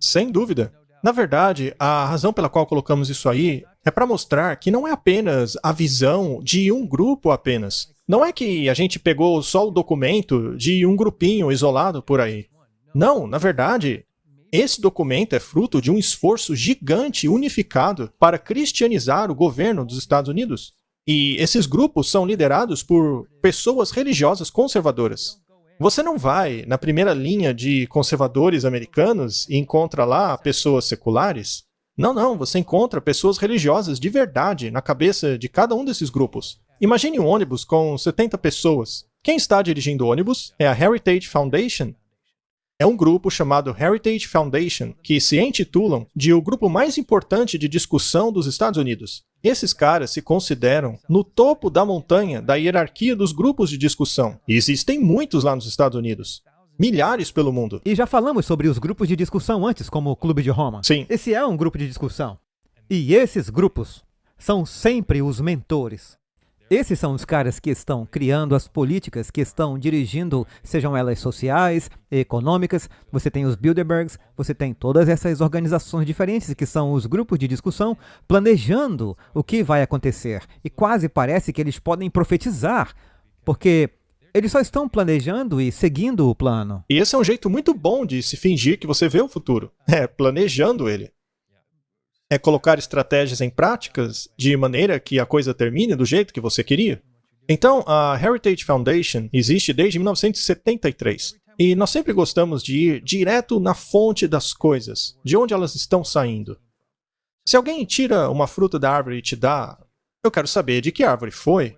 [SPEAKER 2] Sem dúvida. Na verdade, a razão pela qual colocamos isso aí é para mostrar que não é apenas a visão de um grupo apenas. Não é que a gente pegou só o documento de um grupinho isolado por aí. Não, na verdade, esse documento é fruto de um esforço gigante unificado para cristianizar o governo dos Estados Unidos. E esses grupos são liderados por pessoas religiosas conservadoras. Você não vai na primeira linha de conservadores americanos e encontra lá pessoas seculares. Não, você encontra pessoas religiosas de verdade na cabeça de cada um desses grupos. Imagine um ônibus com 70 pessoas. Quem está dirigindo o ônibus é a Heritage Foundation. É um grupo chamado Heritage Foundation, que se intitulam de o grupo mais importante de discussão dos Estados Unidos. Esses caras se consideram no topo da montanha da hierarquia dos grupos de discussão. E existem muitos lá nos Estados Unidos. Milhares pelo mundo.
[SPEAKER 1] E já falamos sobre os grupos de discussão antes, como o Clube de Roma.
[SPEAKER 2] Sim.
[SPEAKER 1] Esse é um grupo de discussão. E esses grupos são sempre os mentores. Esses são os caras que estão criando as políticas, que estão dirigindo, sejam elas sociais, econômicas. Você tem os Bilderbergs, você tem todas essas organizações diferentes que são os grupos de discussão planejando o que vai acontecer. E quase parece que eles podem profetizar, porque eles só estão planejando e seguindo o plano.
[SPEAKER 2] E esse é um jeito muito bom de se fingir que você vê o futuro. É planejando ele. É colocar estratégias em práticas de maneira que a coisa termine do jeito que você queria. Então, a Heritage Foundation existe desde 1973. E nós sempre gostamos de ir direto na fonte das coisas, de onde elas estão saindo. Se alguém tira uma fruta da árvore e te dá, eu quero saber de que árvore foi.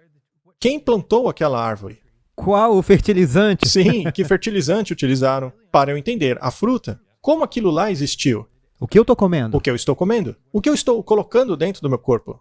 [SPEAKER 2] Quem plantou aquela árvore?
[SPEAKER 1] Qual o fertilizante?
[SPEAKER 2] Sim, que fertilizante utilizaram para eu entender a fruta? Como aquilo lá existiu?
[SPEAKER 1] O que eu estou comendo?
[SPEAKER 2] O que eu estou comendo? O que eu estou colocando dentro do meu corpo?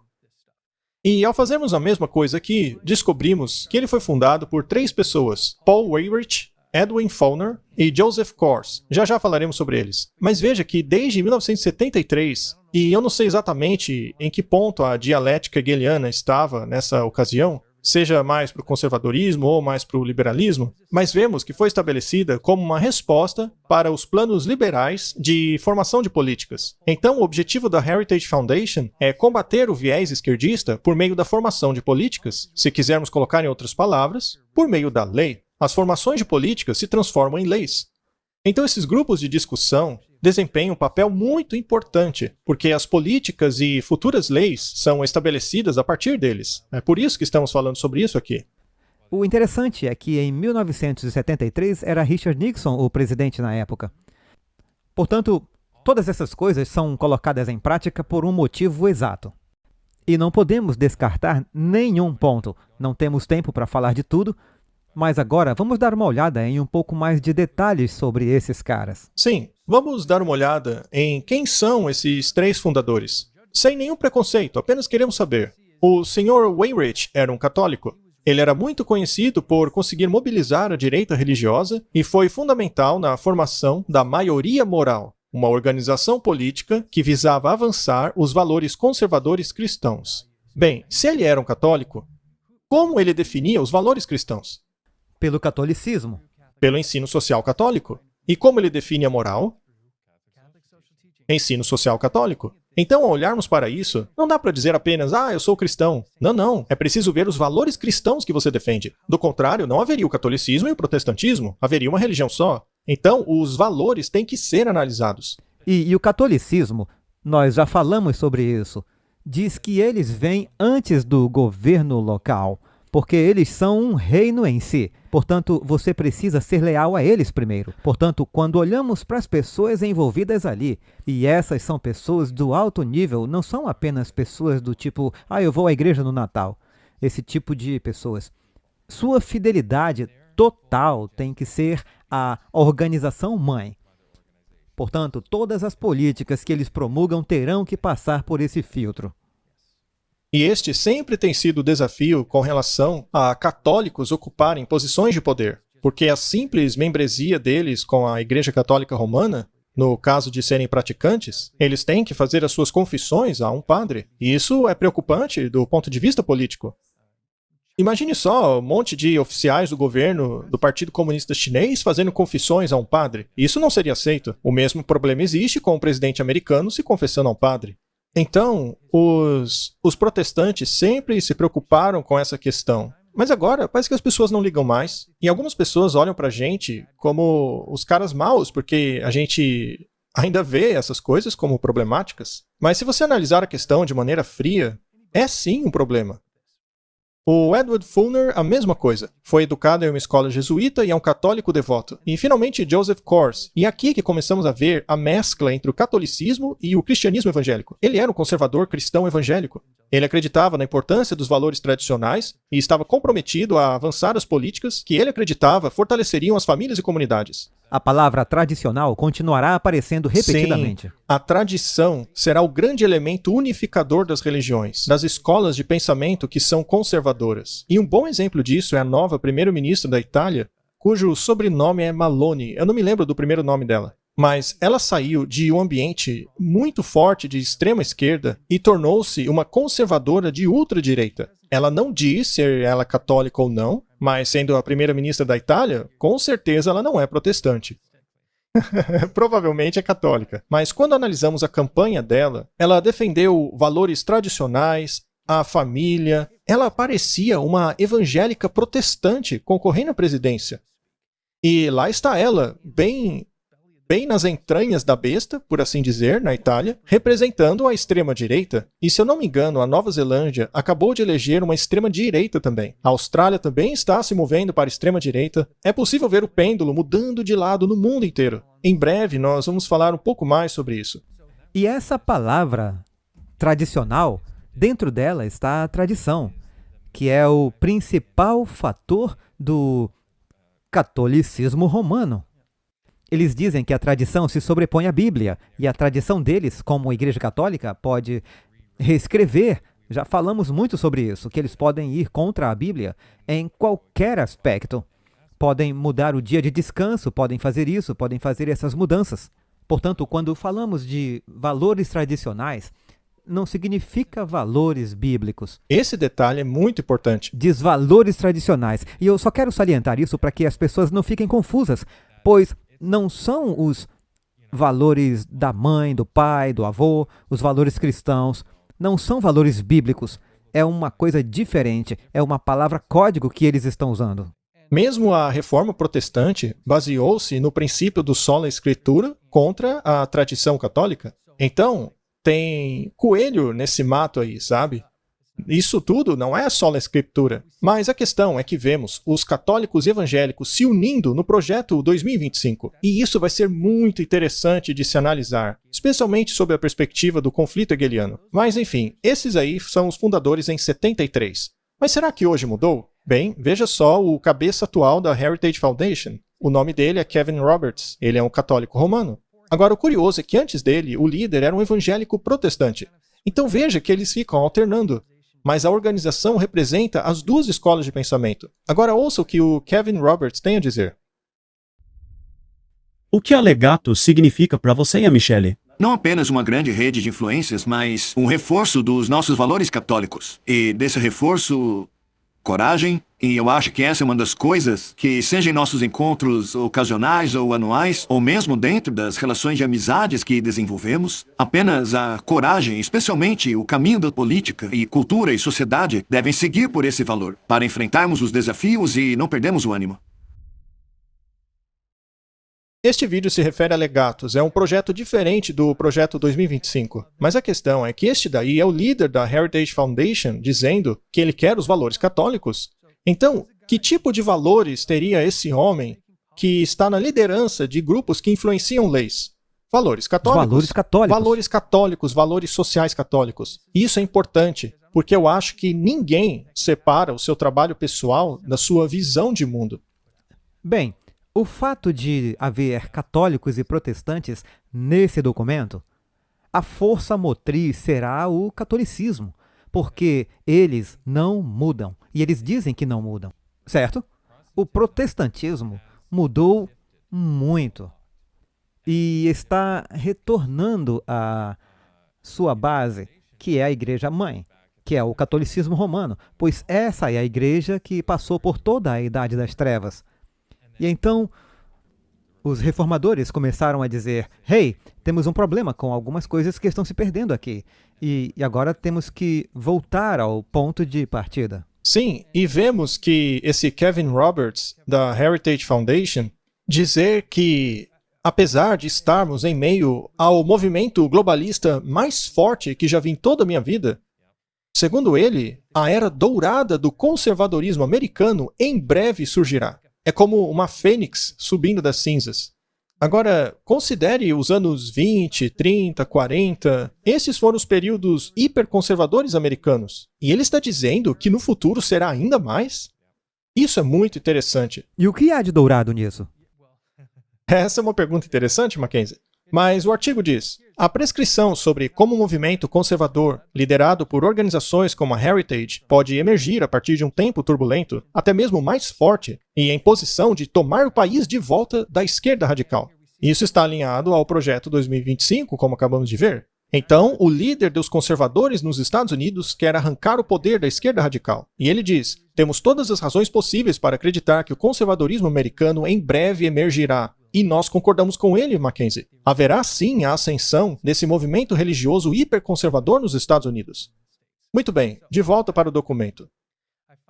[SPEAKER 2] E ao fazermos a mesma coisa aqui, descobrimos que ele foi fundado por 3 pessoas: Paul Weyrich, Edwin Fowler e Joseph Coors. Já falaremos sobre eles. Mas veja que desde 1973, e eu não sei exatamente em que ponto a dialética hegeliana estava nessa ocasião, seja mais para o conservadorismo ou mais para o liberalismo, mas vemos que foi estabelecida como uma resposta para os planos liberais de formação de políticas. Então, o objetivo da Heritage Foundation é combater o viés esquerdista por meio da formação de políticas, se quisermos colocar em outras palavras, por meio da lei. As formações de políticas se transformam em leis. Então, esses grupos de discussão desempenham um papel muito importante, porque as políticas e futuras leis são estabelecidas a partir deles. É por isso que estamos falando sobre isso aqui.
[SPEAKER 1] O interessante é que em 1973 era Richard Nixon o presidente na época. Portanto, todas essas coisas são colocadas em prática por um motivo exato. E não podemos descartar nenhum ponto. Não temos tempo para falar de tudo, mas agora vamos dar uma olhada em um pouco mais de detalhes sobre esses caras.
[SPEAKER 2] Sim, vamos dar uma olhada em quem são esses 3 fundadores. Sem nenhum preconceito, apenas queremos saber. O Sr. Wainwright era um católico. Ele era muito conhecido por conseguir mobilizar a direita religiosa e foi fundamental na formação da Maioria Moral, uma organização política que visava avançar os valores conservadores cristãos. Bem, se ele era um católico, como ele definia os valores cristãos?
[SPEAKER 1] Pelo catolicismo.
[SPEAKER 2] Pelo ensino social católico. E como ele define a moral? Ensino social católico. Então, ao olharmos para isso, não dá para dizer apenas, eu sou cristão. Não. É preciso ver os valores cristãos que você defende. Do contrário, não haveria o catolicismo e o protestantismo. Haveria uma religião só. Então, os valores têm que ser analisados.
[SPEAKER 1] E o catolicismo, nós já falamos sobre isso, diz que eles vêm antes do governo local, porque eles são um reino em si. Portanto, você precisa ser leal a eles primeiro. Portanto, quando olhamos para as pessoas envolvidas ali, e essas são pessoas do alto nível, não são apenas pessoas do tipo, eu vou à igreja no Natal. Esse tipo de pessoas. Sua fidelidade total tem que ser a organização mãe. Portanto, todas as políticas que eles promulgam terão que passar por esse filtro.
[SPEAKER 2] E este sempre tem sido o desafio com relação a católicos ocuparem posições de poder, porque a simples membresia deles com a Igreja Católica Romana, no caso de serem praticantes, eles têm que fazer as suas confissões a um padre. E isso é preocupante do ponto de vista político. Imagine só um monte de oficiais do governo do Partido Comunista Chinês fazendo confissões a um padre. Isso não seria aceito. O mesmo problema existe com o presidente americano se confessando a um padre. Então, os protestantes sempre se preocuparam com essa questão. Mas agora, parece que as pessoas não ligam mais. E algumas pessoas olham pra gente como os caras maus, porque a gente ainda vê essas coisas como problemáticas. Mas se você analisar a questão de maneira fria, é sim um problema. O Edward Fulner, a mesma coisa. Foi educado em uma escola jesuíta e é um católico devoto. E finalmente Joseph Coors. E é aqui que começamos a ver a mescla entre o catolicismo e o cristianismo evangélico. Ele era um conservador cristão evangélico. Ele acreditava na importância dos valores tradicionais e estava comprometido a avançar as políticas que ele acreditava fortaleceriam as famílias e comunidades.
[SPEAKER 1] A palavra tradicional continuará aparecendo repetidamente.
[SPEAKER 2] Sim, a tradição será o grande elemento unificador das religiões, das escolas de pensamento que são conservadoras. E um bom exemplo disso é a nova primeira-ministra da Itália, cujo sobrenome é Maloney. Eu não me lembro do primeiro nome dela. Mas ela saiu de um ambiente muito forte de extrema esquerda e tornou-se uma conservadora de ultradireita. Ela não diz se ela é católica ou não, mas sendo a primeira-ministra da Itália, com certeza ela não é protestante. Provavelmente é católica. Mas quando analisamos a campanha dela, ela defendeu valores tradicionais, a família. Ela parecia uma evangélica protestante concorrendo à presidência. E lá está ela, bem nas entranhas da besta, por assim dizer, na Itália, representando a extrema-direita. E se eu não me engano, a Nova Zelândia acabou de eleger uma extrema-direita também. A Austrália também está se movendo para a extrema-direita. É possível ver o pêndulo mudando de lado no mundo inteiro. Em breve, nós vamos falar um pouco mais sobre isso.
[SPEAKER 1] E essa palavra tradicional, dentro dela está a tradição, que é o principal fator do catolicismo romano. Eles dizem que a tradição se sobrepõe à Bíblia, e a tradição deles, como Igreja Católica, pode reescrever. Já falamos muito sobre isso, que eles podem ir contra a Bíblia em qualquer aspecto. Podem mudar o dia de descanso, podem fazer isso, podem fazer essas mudanças. Portanto, quando falamos de valores tradicionais, não significa valores bíblicos.
[SPEAKER 2] Esse detalhe é muito importante.
[SPEAKER 1] Diz valores tradicionais. E eu só quero salientar isso para que as pessoas não fiquem confusas, pois não são os valores da mãe, do pai, do avô, os valores cristãos. Não são valores bíblicos. É uma coisa diferente. É uma palavra código que eles estão usando.
[SPEAKER 2] Mesmo a reforma protestante baseou-se no princípio do sola escritura contra a tradição católica. Então, tem coelho nesse mato aí, sabe? Isso tudo não é só na Escritura, mas a questão é que vemos os católicos e evangélicos se unindo no projeto 2025. E isso vai ser muito interessante de se analisar, especialmente sob a perspectiva do conflito hegeliano. Mas enfim, esses aí são os fundadores em 73. Mas será que hoje mudou? Bem, veja só o cabeça atual da Heritage Foundation. O nome dele é Kevin Roberts, ele é um católico romano. Agora, o curioso é que antes dele, o líder era um evangélico protestante. Então veja que eles ficam alternando. Mas a organização representa as duas escolas de pensamento. Agora ouça o que o Kevin Roberts tem a dizer.
[SPEAKER 3] O que a Legato significa para você, Michele?
[SPEAKER 4] Não apenas uma grande rede de influências, mas um reforço dos nossos valores católicos. E desse reforço, coragem. E eu acho que essa é uma das coisas que, seja em nossos encontros ocasionais ou anuais, ou mesmo dentro das relações de amizades que desenvolvemos, apenas a coragem, especialmente o caminho da política e cultura e sociedade, devem seguir por esse valor, para enfrentarmos os desafios e não perdermos o ânimo.
[SPEAKER 2] Este vídeo se refere a Legatos, é um projeto diferente do projeto 2025. Mas a questão é que este daí é o líder da Heritage Foundation dizendo que ele quer os valores católicos. Então, que tipo de valores teria esse homem que está na liderança de grupos que influenciam leis? Valores católicos.
[SPEAKER 1] Valores católicos.
[SPEAKER 2] Valores católicos, valores sociais católicos. Isso é importante, porque eu acho que ninguém separa o seu trabalho pessoal da sua visão de mundo.
[SPEAKER 1] Bem, o fato de haver católicos e protestantes nesse documento, a força motriz será o catolicismo, porque eles não mudam, e eles dizem que não mudam, certo? O protestantismo mudou muito e está retornando à sua base, que é a igreja-mãe, que é o catolicismo romano, pois essa é a igreja que passou por toda a Idade das Trevas. E então, os reformadores começaram a dizer: hey, temos um problema com algumas coisas que estão se perdendo aqui. E agora temos que voltar ao ponto de partida.
[SPEAKER 2] Sim, e vemos que esse Kevin Roberts, da Heritage Foundation, dizer que, apesar de estarmos em meio ao movimento globalista mais forte que já vi em toda a minha vida, segundo ele, a era dourada do conservadorismo americano em breve surgirá. É como uma fênix subindo das cinzas. Agora, considere os anos 20, 30, 40. Esses foram os períodos hiperconservadores americanos. E ele está dizendo que no futuro será ainda mais? Isso é muito interessante.
[SPEAKER 1] E o que há de dourado nisso?
[SPEAKER 2] Essa é uma pergunta interessante, Mackenzie. Mas o artigo diz: a prescrição sobre como o movimento conservador, liderado por organizações como a Heritage, pode emergir a partir de um tempo turbulento, até mesmo mais forte, e em posição de tomar o país de volta da esquerda radical. Isso está alinhado ao projeto 2025, como acabamos de ver. Então, o líder dos conservadores nos Estados Unidos quer arrancar o poder da esquerda radical. E ele diz: temos todas as razões possíveis para acreditar que o conservadorismo americano em breve emergirá. E nós concordamos com ele, Mackenzie. Haverá sim a ascensão desse movimento religioso hiperconservador nos Estados Unidos. Muito bem, de volta para o documento.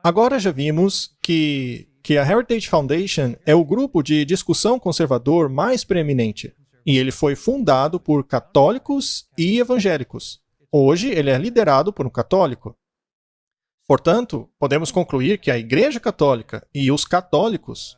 [SPEAKER 2] Agora já vimos que a Heritage Foundation é o grupo de discussão conservador mais preeminente. E ele foi fundado por católicos e evangélicos. Hoje ele é liderado por um católico. Portanto, podemos concluir que a Igreja Católica e os católicos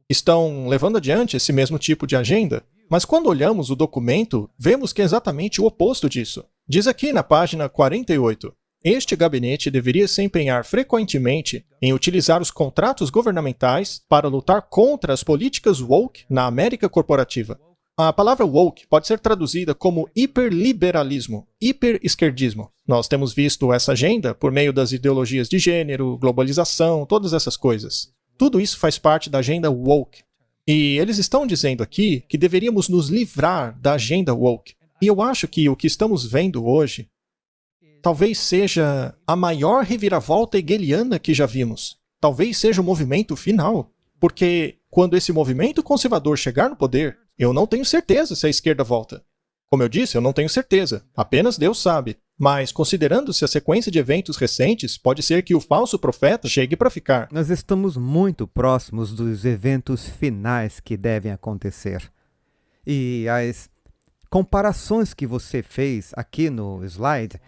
[SPEAKER 2] estão levando adiante esse mesmo tipo de agenda, mas quando olhamos o documento, vemos que é exatamente o oposto disso. Diz aqui na página 48, este gabinete deveria se empenhar frequentemente em utilizar os contratos governamentais para lutar contra as políticas woke na América corporativa. A palavra woke pode ser traduzida como hiperliberalismo, hiperesquerdismo. Nós temos visto essa agenda por meio das ideologias de gênero, globalização, todas essas coisas. Tudo isso faz parte da agenda woke. E eles estão dizendo aqui que deveríamos nos livrar da agenda woke. E eu acho que o que estamos vendo hoje talvez seja a maior reviravolta hegeliana que já vimos. Talvez seja o movimento final. Porque quando esse movimento conservador chegar no poder, eu não tenho certeza se a esquerda volta. Como eu disse, eu não tenho certeza. Apenas Deus sabe. Mas, considerando-se a sequência de eventos recentes, pode ser que o falso profeta chegue para ficar.
[SPEAKER 1] Nós estamos muito próximos dos eventos finais que devem acontecer. E as comparações que você fez aqui no slide,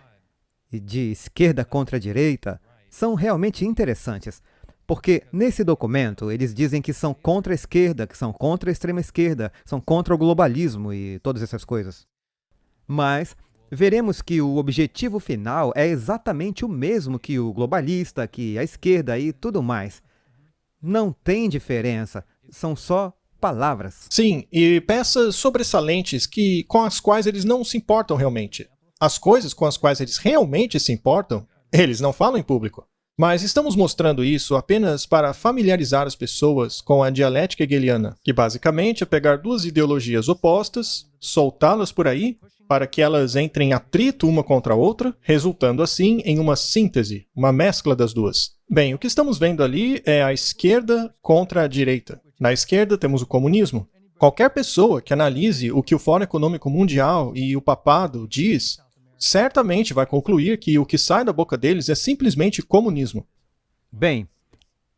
[SPEAKER 1] e de esquerda contra a direita são realmente interessantes. Porque nesse documento eles dizem que são contra a esquerda, que são contra a extrema esquerda, são contra o globalismo e todas essas coisas. Mas veremos que o objetivo final é exatamente o mesmo que o globalista, que a esquerda e tudo mais. Não tem diferença, são só palavras.
[SPEAKER 2] Sim, e peças sobressalentes com as quais eles não se importam realmente. As coisas com as quais eles realmente se importam, eles não falam em público. Mas estamos mostrando isso apenas para familiarizar as pessoas com a dialética hegeliana, que basicamente é pegar duas ideologias opostas, soltá-las por aí, para que elas entrem em atrito uma contra a outra, resultando assim em uma síntese, uma mescla das duas. Bem, o que estamos vendo ali é a esquerda contra a direita. Na esquerda temos o comunismo. Qualquer pessoa que analise o que o Fórum Econômico Mundial e o papado diz, certamente vai concluir que o que sai da boca deles é simplesmente comunismo.
[SPEAKER 1] Bem,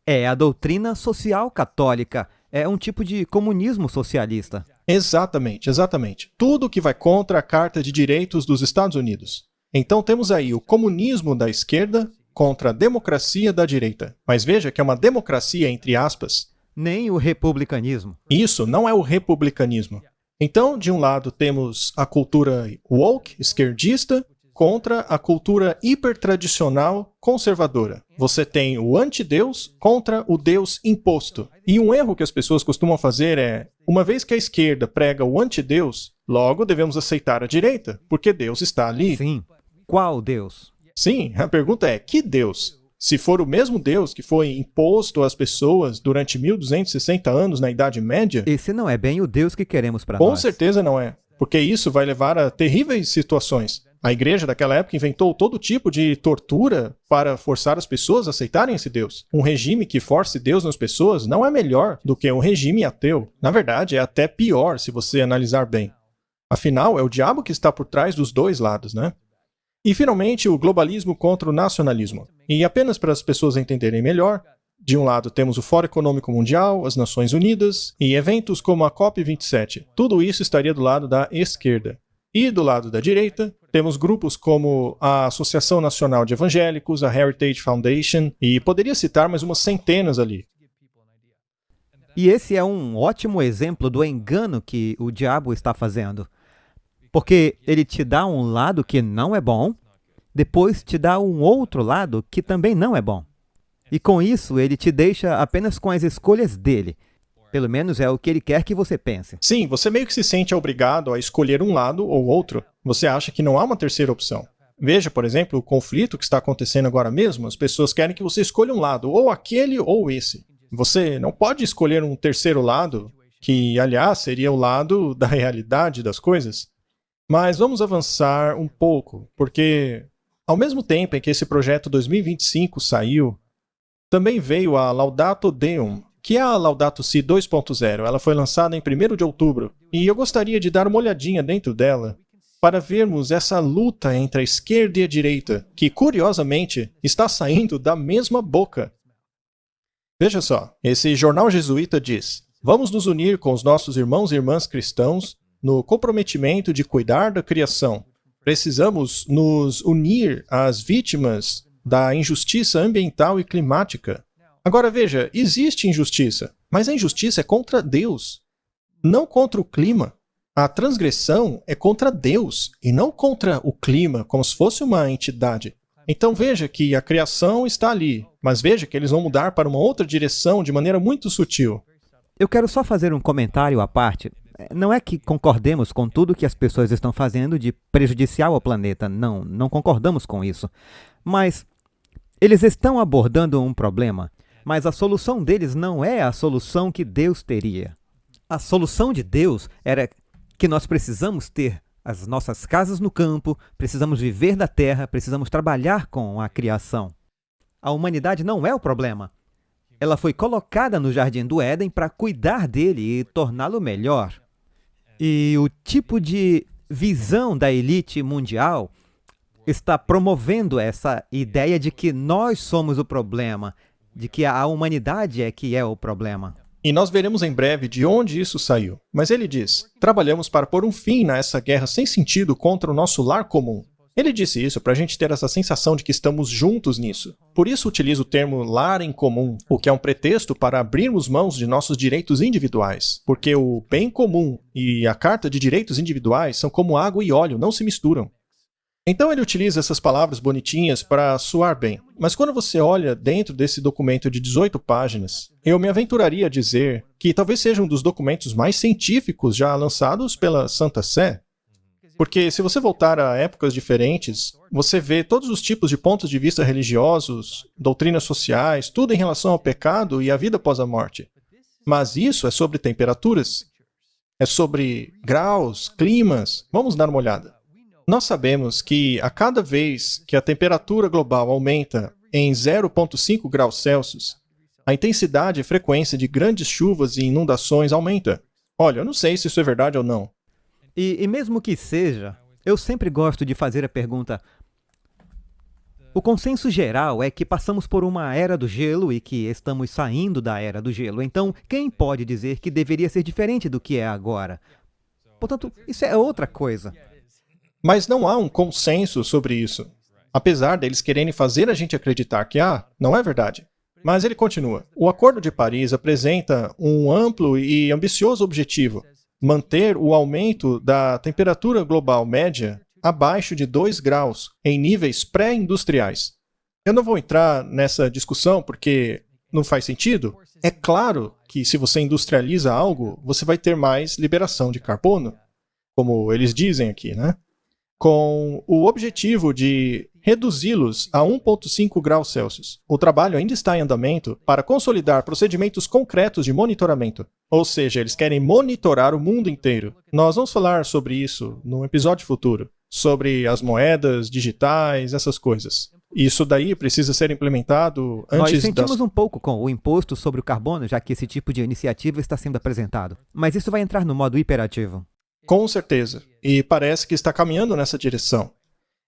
[SPEAKER 1] é a doutrina social católica, é um tipo de comunismo socialista.
[SPEAKER 2] Exatamente, exatamente. Tudo que vai contra a Carta de Direitos dos Estados Unidos. Então temos aí o comunismo da esquerda contra a democracia da direita. Mas veja que é uma democracia entre aspas.
[SPEAKER 1] Nem o republicanismo.
[SPEAKER 2] Isso não é o republicanismo. Então, de um lado temos a cultura woke, esquerdista, contra a cultura hipertradicional conservadora. Você tem o antideus contra o Deus imposto. E um erro que as pessoas costumam fazer é, uma vez que a esquerda prega o antideus, logo devemos aceitar a direita, porque Deus está ali.
[SPEAKER 1] Sim. Qual Deus?
[SPEAKER 2] Sim, a pergunta é, que Deus? Se for o mesmo Deus que foi imposto às pessoas durante 1260 anos na Idade Média...
[SPEAKER 1] Esse não é bem o Deus que queremos para nós.
[SPEAKER 2] Com certeza não é, porque isso vai levar a terríveis situações. A igreja daquela época inventou todo tipo de tortura para forçar as pessoas a aceitarem esse Deus. Um regime que force Deus nas pessoas não é melhor do que um regime ateu. Na verdade, é até pior se você analisar bem. Afinal, é o diabo que está por trás dos dois lados, né? E, finalmente, o globalismo contra o nacionalismo. E apenas para as pessoas entenderem melhor, de um lado temos o Fórum Econômico Mundial, as Nações Unidas e eventos como a COP27. Tudo isso estaria do lado da esquerda. E do lado da direita, temos grupos como a Associação Nacional de Evangélicos, a Heritage Foundation, e poderia citar mais umas centenas ali.
[SPEAKER 1] E esse é um ótimo exemplo do engano que o diabo está fazendo. Porque ele te dá um lado que não é bom, depois te dá um outro lado que também não é bom. E com isso, ele te deixa apenas com as escolhas dele. Pelo menos é o que ele quer que você pense.
[SPEAKER 2] Sim, você meio que se sente obrigado a escolher um lado ou outro. Você acha que não há uma terceira opção. Veja, por exemplo, o conflito que está acontecendo agora mesmo. As pessoas querem que você escolha um lado, ou aquele ou esse. Você não pode escolher um terceiro lado, que, aliás, seria o lado da realidade das coisas. Mas vamos avançar um pouco, porque ao mesmo tempo em que esse projeto 2025 saiu, também veio a Laudato Deum, que é a Laudato Si 2.0. Ela foi lançada em 1º de outubro, e eu gostaria de dar uma olhadinha dentro dela para vermos essa luta entre a esquerda e a direita, que, curiosamente, está saindo da mesma boca. Veja só, esse jornal jesuíta diz: vamos nos unir com os nossos irmãos e irmãs cristãos no comprometimento de cuidar da criação. Precisamos nos unir às vítimas da injustiça ambiental e climática. Agora veja, existe injustiça, mas a injustiça é contra Deus, não contra o clima. A transgressão é contra Deus e não contra o clima, como se fosse uma entidade. Então veja que a criação está ali, mas veja que eles vão mudar para uma outra direção de maneira muito sutil.
[SPEAKER 1] Eu quero só fazer um comentário à parte. Não é que concordemos com tudo que as pessoas estão fazendo de prejudicial ao planeta. Não concordamos com isso. Mas eles estão abordando um problema, mas a solução deles não é a solução que Deus teria. A solução de Deus era que nós precisamos ter as nossas casas no campo, precisamos viver da terra, precisamos trabalhar com a criação. A humanidade não é o problema. Ela foi colocada no Jardim do Éden para cuidar dele e torná-lo melhor. E o tipo de visão da elite mundial está promovendo essa ideia de que nós somos o problema, de que a humanidade é que é o problema.
[SPEAKER 2] E nós veremos em breve de onde isso saiu. Mas ele diz: trabalhamos para pôr um fim a essa guerra sem sentido contra o nosso lar comum. Ele disse isso para a gente ter essa sensação de que estamos juntos nisso. Por isso utiliza o termo lar em comum, o que é um pretexto para abrirmos mãos de nossos direitos individuais. Porque o bem comum e a Carta de Direitos Individuais são como água e óleo, não se misturam. Então ele utiliza essas palavras bonitinhas para soar bem. Mas quando você olha dentro desse documento de 18 páginas, eu me aventuraria a dizer que talvez seja um dos documentos mais científicos já lançados pela Santa Sé. Porque se você voltar a épocas diferentes, você vê todos os tipos de pontos de vista religiosos, doutrinas sociais, tudo em relação ao pecado e à vida após a morte. Mas isso é sobre temperaturas, é sobre graus, climas. Vamos dar uma olhada. Nós sabemos que a cada vez que a temperatura global aumenta em 0,5 graus Celsius, a intensidade e frequência de grandes chuvas e inundações aumenta. Olha, eu não sei se isso é verdade ou não.
[SPEAKER 1] E mesmo que seja, eu sempre gosto de fazer a pergunta: o consenso geral é que passamos por uma era do gelo e que estamos saindo da era do gelo. Então, quem pode dizer que deveria ser diferente do que é agora? Portanto, isso é outra coisa.
[SPEAKER 2] Mas não há um consenso sobre isso. Apesar deles quererem fazer a gente acreditar que não é verdade. Mas ele continua. O Acordo de Paris apresenta um amplo e ambicioso objetivo: manter o aumento da temperatura global média abaixo de 2 graus em níveis pré-industriais. Eu não vou entrar nessa discussão porque não faz sentido. É claro que se você industrializa algo, você vai ter mais liberação de carbono, como eles dizem aqui, né? Com o objetivo de reduzi-los a 1,5 graus Celsius. O trabalho ainda está em andamento para consolidar procedimentos concretos de monitoramento. Ou seja, eles querem monitorar o mundo inteiro. Nós vamos falar sobre isso num episódio futuro, sobre as moedas digitais, essas coisas. Isso daí precisa ser implementado antes
[SPEAKER 1] Nós sentimos um pouco com o imposto sobre o carbono, já que esse tipo de iniciativa está sendo apresentado. Mas isso vai entrar no modo hiperativo.
[SPEAKER 2] Com certeza. E parece que está caminhando nessa direção.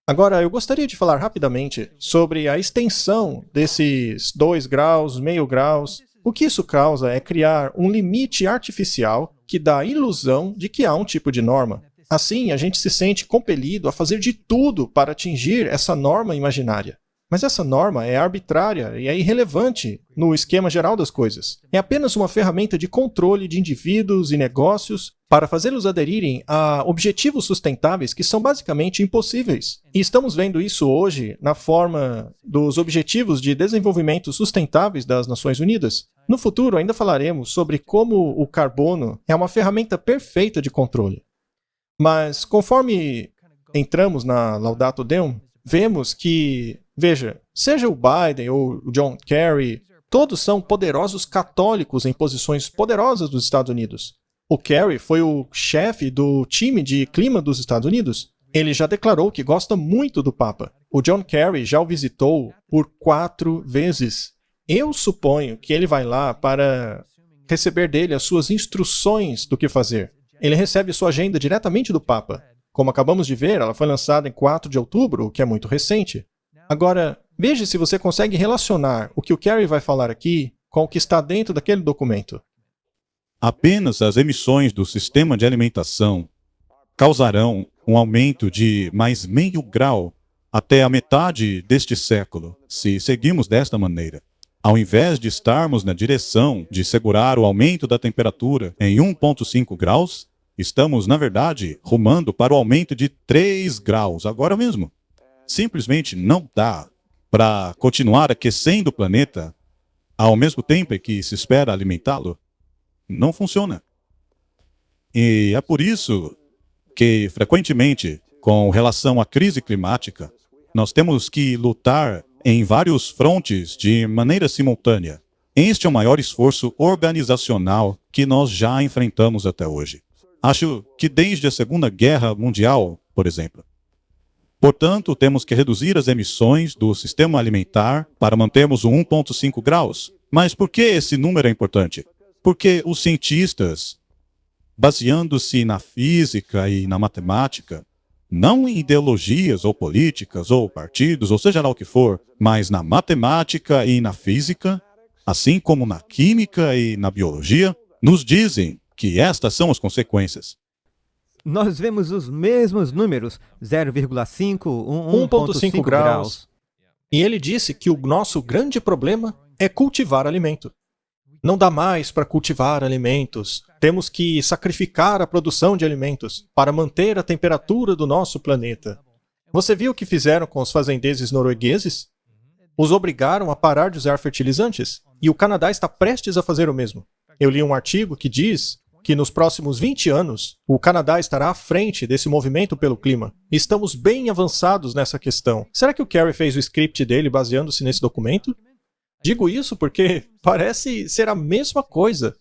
[SPEAKER 2] Agora, eu gostaria de falar rapidamente sobre a extensão desses 2 graus, meio graus. O que isso causa é criar um limite artificial que dá a ilusão de que há um tipo de norma. Assim, a gente se sente compelido a fazer de tudo para atingir essa norma imaginária. Mas essa norma é arbitrária e é irrelevante no esquema geral das coisas. É apenas uma ferramenta de controle de indivíduos e negócios para fazê-los aderirem a objetivos sustentáveis que são basicamente impossíveis. E estamos vendo isso hoje na forma dos Objetivos de Desenvolvimento Sustentáveis das Nações Unidas. No futuro, ainda falaremos sobre como o carbono é uma ferramenta perfeita de controle. Mas, conforme entramos na Laudato Deum, vemos que, veja, seja o Biden ou o John Kerry, todos são poderosos católicos em posições poderosas dos Estados Unidos. O Kerry foi o chefe do time de clima dos Estados Unidos. Ele já declarou que gosta muito do Papa. O John Kerry já o visitou por 4 vezes. Eu suponho que ele vai lá para receber dele as suas instruções do que fazer. Ele recebe sua agenda diretamente do Papa. Como acabamos de ver, ela foi lançada em 4 de outubro, o que é muito recente. Agora, veja se você consegue relacionar o que o Kerry vai falar aqui com o que está dentro daquele documento.
[SPEAKER 5] Apenas as emissões do sistema de alimentação causarão um aumento de mais meio grau até a metade deste século, se seguirmos desta maneira. Ao invés de estarmos na direção de segurar o aumento da temperatura em 1,5 graus, estamos, na verdade, rumando para o aumento de 3 graus agora mesmo. Simplesmente não dá para continuar aquecendo o planeta ao mesmo tempo em que se espera alimentá-lo. Não funciona. E é por isso que, frequentemente, com relação à crise climática, nós temos que lutar em vários frontes de maneira simultânea. Este é o maior esforço organizacional que nós já enfrentamos até hoje. Acho que desde a Segunda Guerra Mundial, por exemplo. Portanto, temos que reduzir as emissões do sistema alimentar para mantermos o 1,5 graus. Mas por que esse número é importante? Porque os cientistas, baseando-se na física e na matemática, não em ideologias ou políticas ou partidos, ou seja lá o que for, mas na matemática e na física, assim como na química e na biologia, nos dizem que estas são as consequências.
[SPEAKER 1] nós vemos os mesmos números, 0,5,
[SPEAKER 2] 1,5 graus. E ele disse que o nosso grande problema é cultivar alimento. Não dá mais para cultivar alimentos. Temos que sacrificar a produção de alimentos para manter a temperatura do nosso planeta. Você viu o que fizeram com os fazendeiros noruegueses? Os obrigaram a parar de usar fertilizantes. E o Canadá está prestes a fazer o mesmo. Eu li um artigo que diz que nos próximos 20 anos, o Canadá estará à frente desse movimento pelo clima. Estamos bem avançados nessa questão. Será que o Kerry fez o script dele baseando-se nesse documento? Digo isso porque parece ser a mesma coisa.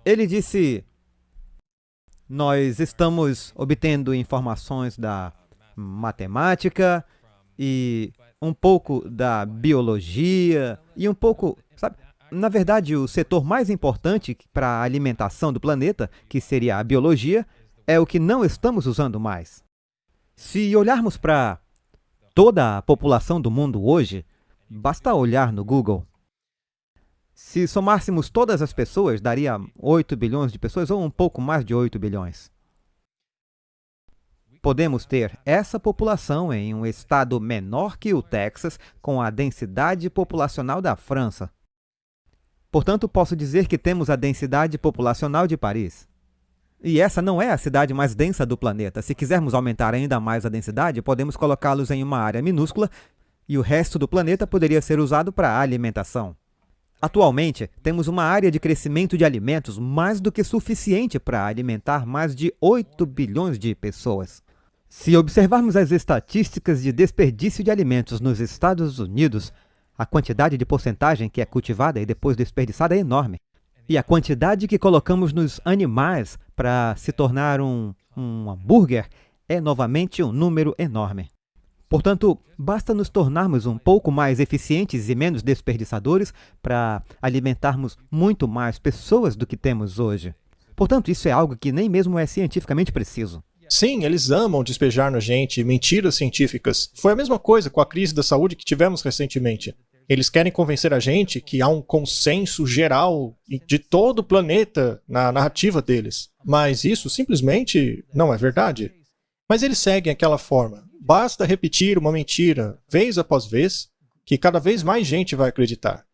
[SPEAKER 1] Ele disse: nós estamos obtendo informações da matemática e um pouco da biologia e um pouco, sabe? Na verdade, o setor mais importante para a alimentação do planeta, que seria a biologia, é o que não estamos usando mais. Se olharmos para toda a população do mundo hoje, basta olhar no Google. Se somássemos todas as pessoas, daria 8 bilhões de pessoas ou um pouco mais de 8 bilhões. Podemos ter essa população em um estado menor que o Texas, com a densidade populacional da França. Portanto, posso dizer que temos a densidade populacional de Paris. E essa não é a cidade mais densa do planeta. Se quisermos aumentar ainda mais a densidade, podemos colocá-los em uma área minúscula e o resto do planeta poderia ser usado para alimentação. Atualmente, temos uma área de crescimento de alimentos mais do que suficiente para alimentar mais de 8 bilhões de pessoas. Se observarmos as estatísticas de desperdício de alimentos nos Estados Unidos, a quantidade de porcentagem que é cultivada e depois desperdiçada é enorme. E a quantidade que colocamos nos animais para se tornar um hambúrguer é novamente um número enorme. Portanto, basta nos tornarmos um pouco mais eficientes e menos desperdiçadores para alimentarmos muito mais pessoas do que temos hoje. Portanto, isso é algo que nem mesmo é cientificamente preciso.
[SPEAKER 2] Sim, eles amam despejar na gente mentiras científicas. Foi a mesma coisa com a crise da saúde que tivemos recentemente. Eles querem convencer a gente que há um consenso geral de todo o planeta na narrativa deles. Mas isso simplesmente não é verdade. Mas eles seguem aquela forma. Basta repetir uma mentira, vez após vez, que cada vez mais gente vai acreditar.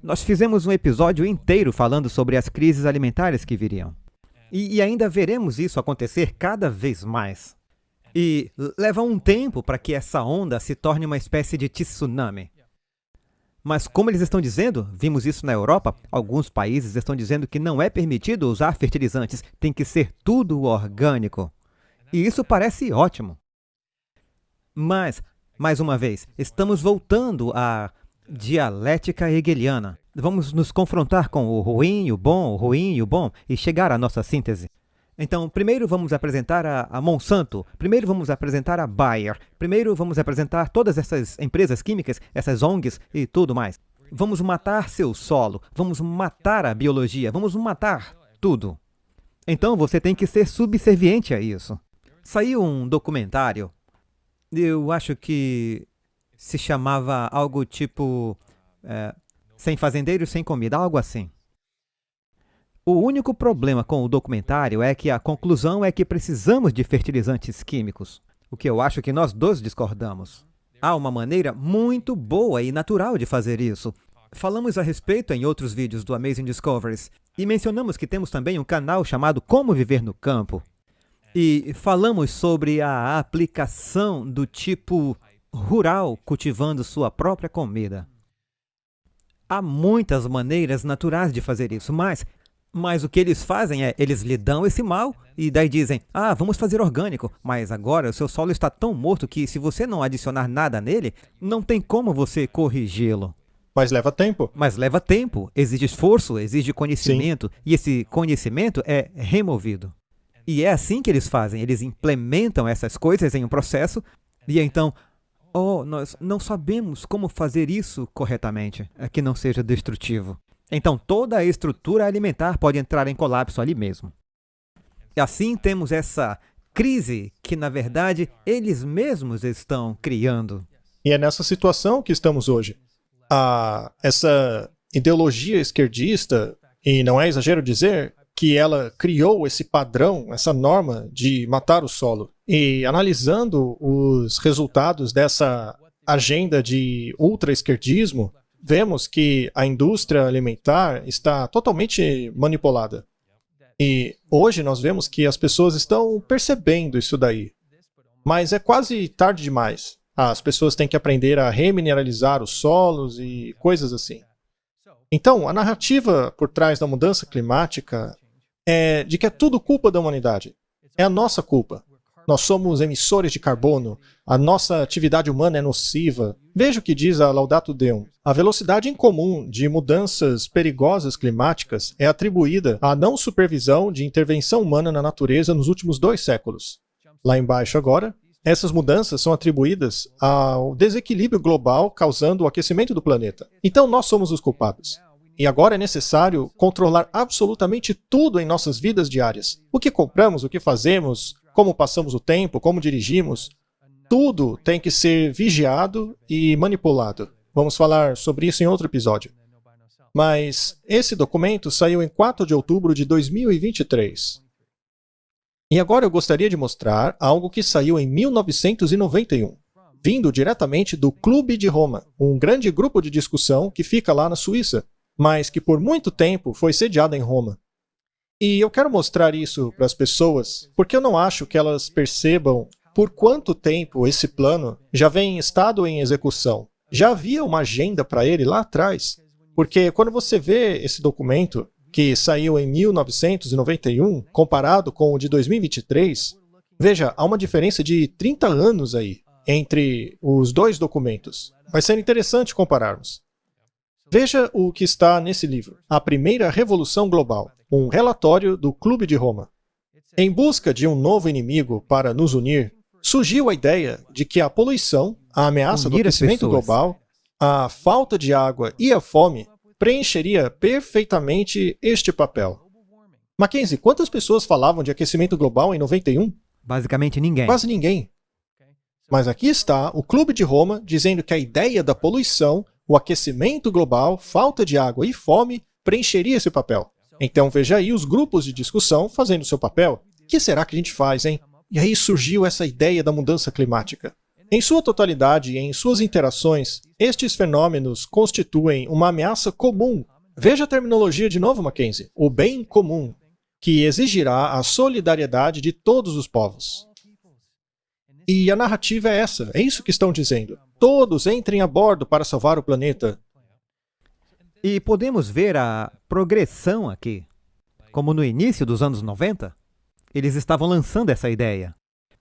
[SPEAKER 1] Nós fizemos um episódio inteiro falando sobre as crises alimentares que viriam. E ainda veremos isso acontecer cada vez mais. E leva um tempo para que essa onda se torne uma espécie de tsunami. Mas como eles estão dizendo, vimos isso na Europa, alguns países estão dizendo que não é permitido usar fertilizantes, tem que ser tudo orgânico. E isso parece ótimo. Mas, mais uma vez, estamos voltando à dialética hegeliana. Vamos nos confrontar com o ruim e o bom, e chegar à nossa síntese. Então, primeiro vamos apresentar a Monsanto, primeiro vamos apresentar a Bayer, primeiro vamos apresentar todas essas empresas químicas, essas ONGs e tudo mais. Vamos matar seu solo, vamos matar a biologia, vamos matar tudo. Então você tem que ser subserviente a isso. Saiu um documentário, eu acho que se chamava algo tipo Sem Fazendeiros, Sem Comida, algo assim. O único problema com o documentário é que a conclusão é que precisamos de fertilizantes químicos, o que eu acho que nós dois discordamos. Há uma maneira muito boa e natural de fazer isso. Falamos a respeito em outros vídeos do Amazing Discoveries e mencionamos que temos também um canal chamado Como Viver no Campo. E falamos sobre a aplicação do tipo rural cultivando sua própria comida. Há muitas maneiras naturais de fazer isso, mas o que eles fazem é, eles lhe dão esse mal e daí dizem, vamos fazer orgânico, mas agora o seu solo está tão morto que se você não adicionar nada nele, não tem como você corrigi-lo.
[SPEAKER 2] Mas leva tempo.
[SPEAKER 1] Mas leva tempo, exige esforço, exige conhecimento,
[SPEAKER 2] Sim.
[SPEAKER 1] E esse conhecimento é removido. E é assim que eles fazem, eles implementam essas coisas em um processo e então, nós não sabemos como fazer isso corretamente, que não seja destrutivo. Então, toda a estrutura alimentar pode entrar em colapso ali mesmo. E assim temos essa crise que, na verdade, eles mesmos estão criando.
[SPEAKER 2] E é nessa situação que estamos hoje. Essa ideologia esquerdista, e não é exagero dizer, que ela criou esse padrão, essa norma de matar o solo. E analisando os resultados dessa agenda de ultra-esquerdismo, vemos que a indústria alimentar está totalmente manipulada. E hoje nós vemos que as pessoas estão percebendo isso daí. Mas é quase tarde demais. As pessoas têm que aprender a remineralizar os solos e coisas assim. Então, a narrativa por trás da mudança climática é de que é tudo culpa da humanidade. É a nossa culpa. Nós somos emissores de carbono, a nossa atividade humana é nociva. Veja o que diz a Laudato Deum. A velocidade incomum de mudanças perigosas climáticas é atribuída à não supervisão de intervenção humana na natureza nos últimos 2 séculos. Lá embaixo agora, essas mudanças são atribuídas ao desequilíbrio global causando o aquecimento do planeta. Então nós somos os culpados. E agora é necessário controlar absolutamente tudo em nossas vidas diárias. O que compramos, o que fazemos, como passamos o tempo, como dirigimos, tudo tem que ser vigiado e manipulado. Vamos falar sobre isso em outro episódio. Mas esse documento saiu em 4 de outubro de 2023. E agora eu gostaria de mostrar algo que saiu em 1991, vindo diretamente do Clube de Roma, um grande grupo de discussão que fica lá na Suíça, mas que por muito tempo foi sediado em Roma. E eu quero mostrar isso para as pessoas, porque eu não acho que elas percebam por quanto tempo esse plano já vem em estado em execução. Já havia uma agenda para ele lá atrás, porque quando você vê esse documento, que saiu em 1991, comparado com o de 2023, veja, há uma diferença de 30 anos aí entre os 2 documentos. Vai ser interessante compararmos. Veja o que está nesse livro, A Primeira Revolução Global, um relatório do Clube de Roma. Em busca de um novo inimigo para nos unir, surgiu a ideia de que a poluição, a ameaça do aquecimento global, a falta de água e a fome preencheria perfeitamente este papel. Mackenzie, quantas pessoas falavam de aquecimento global em 91?
[SPEAKER 1] Basicamente ninguém.
[SPEAKER 2] Quase ninguém. Mas aqui está o Clube de Roma dizendo que a ideia da poluição, o aquecimento global, falta de água e fome preencheria esse papel. Então veja aí os grupos de discussão fazendo seu papel. O que será que a gente faz, hein? E aí surgiu essa ideia da mudança climática. Em sua totalidade e em suas interações, estes fenômenos constituem uma ameaça comum. Veja a terminologia de novo, Mackenzie. O bem comum, que exigirá a solidariedade de todos os povos. E a narrativa é essa, é isso que estão dizendo. Todos entrem a bordo para salvar o planeta.
[SPEAKER 1] E podemos ver a progressão aqui. Como no início dos anos 90, eles estavam lançando essa ideia.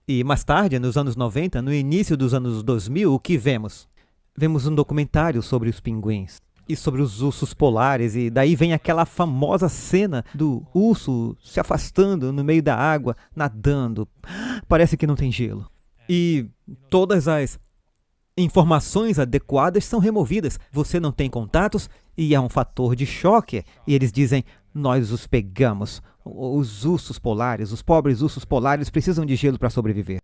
[SPEAKER 1] E mais tarde, nos anos 90, no início dos anos 2000, o que vemos? Vemos um documentário sobre os pinguins e sobre os ursos polares, e daí vem aquela famosa cena do urso se afastando no meio da água, nadando. Parece que não tem gelo. E todas as informações adequadas são removidas. Você não tem contatos e é um fator de choque. E eles dizem, nós os pegamos. Os ursos polares, os pobres ursos polares precisam de gelo para sobreviver.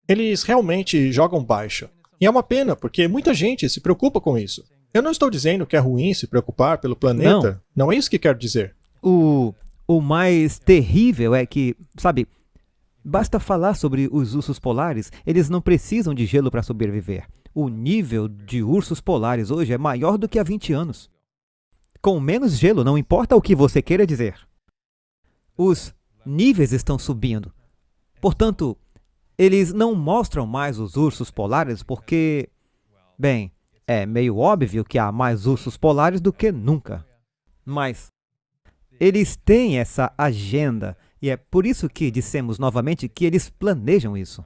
[SPEAKER 2] Eles realmente jogam baixo. E é uma pena, porque muita gente se preocupa com isso. Eu não estou dizendo que é ruim se preocupar pelo planeta. Não é isso que quero dizer.
[SPEAKER 1] O mais terrível é que, sabe, basta falar sobre os ursos polares, eles não precisam de gelo para sobreviver. O nível de ursos polares hoje é maior do que há 20 anos. Com menos gelo, não importa o que você queira dizer. Os níveis estão subindo. Portanto, eles não mostram mais os ursos polares porque, bem, é meio óbvio que há mais ursos polares do que nunca. Mas eles têm essa agenda e é por isso que dissemos novamente que eles planejam isso.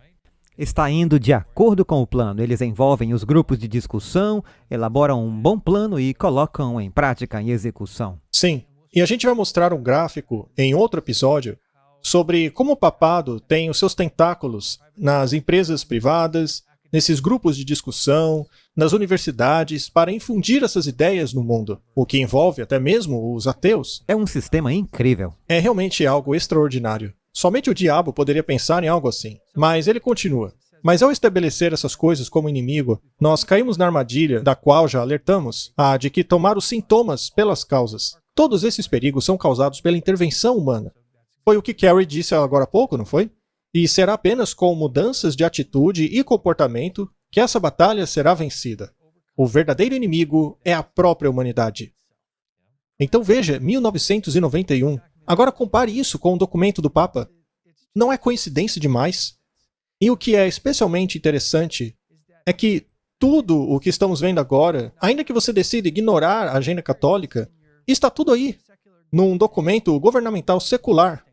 [SPEAKER 1] Está indo de acordo com o plano. Eles envolvem os grupos de discussão, elaboram um bom plano e colocam em prática, em execução.
[SPEAKER 2] Sim. E a gente vai mostrar um gráfico em outro episódio sobre como o papado tem os seus tentáculos nas empresas privadas, nesses grupos de discussão, nas universidades, para infundir essas ideias no mundo, o que envolve até mesmo os ateus.
[SPEAKER 1] É um sistema incrível.
[SPEAKER 2] É realmente algo extraordinário. Somente o diabo poderia pensar em algo assim. Mas ele continua. Mas ao estabelecer essas coisas como inimigo, nós caímos na armadilha da qual já alertamos, a de que tomar os sintomas pelas causas. Todos esses perigos são causados pela intervenção humana. Foi o que Kerry disse agora há pouco, não foi? E será apenas com mudanças de atitude e comportamento que essa batalha será vencida. O verdadeiro inimigo é a própria humanidade. Então veja, 1991. Agora compare isso com o documento do Papa. Não é coincidência demais? E o que é especialmente interessante é que tudo o que estamos vendo agora, ainda que você decida ignorar a agenda católica, está tudo aí, num documento governamental secular.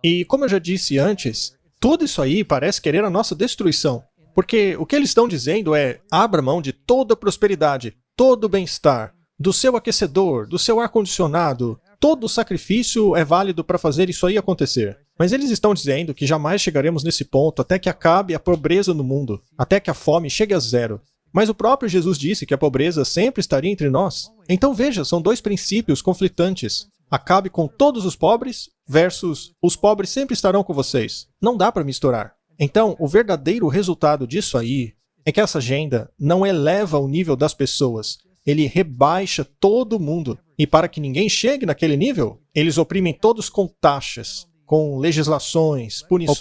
[SPEAKER 2] E como eu já disse antes, tudo isso aí parece querer a nossa destruição. Porque o que eles estão dizendo é: abra mão de toda a prosperidade, todo o bem-estar, do seu aquecedor, do seu ar-condicionado. Todo o sacrifício é válido para fazer isso aí acontecer. Mas eles estão dizendo que jamais chegaremos nesse ponto até que acabe a pobreza no mundo, até que a fome chegue a zero. Mas o próprio Jesus disse que a pobreza sempre estaria entre nós. Então veja, são dois princípios conflitantes. Acabe com todos os pobres versus os pobres sempre estarão com vocês. Não dá para misturar. Então, o verdadeiro resultado disso aí é que essa agenda não eleva o nível das pessoas. Ele rebaixa todo mundo. E para que ninguém chegue naquele nível, eles oprimem todos com taxas, com legislações, punições.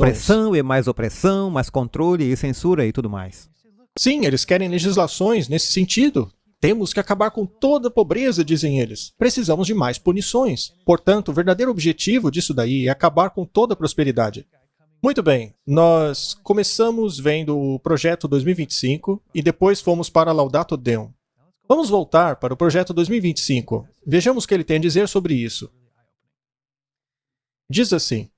[SPEAKER 1] Opressão, mais controle e censura e tudo mais.
[SPEAKER 2] Sim, eles querem legislações nesse sentido. Temos que acabar com toda a pobreza, dizem eles. Precisamos de mais punições. Portanto, o verdadeiro objetivo disso daí é acabar com toda a prosperidade. Muito bem, nós começamos vendo o Projeto 2025 e depois fomos para Laudato Deum. Vamos voltar para o Projeto 2025. Vejamos o que ele tem a dizer sobre isso. Diz assim: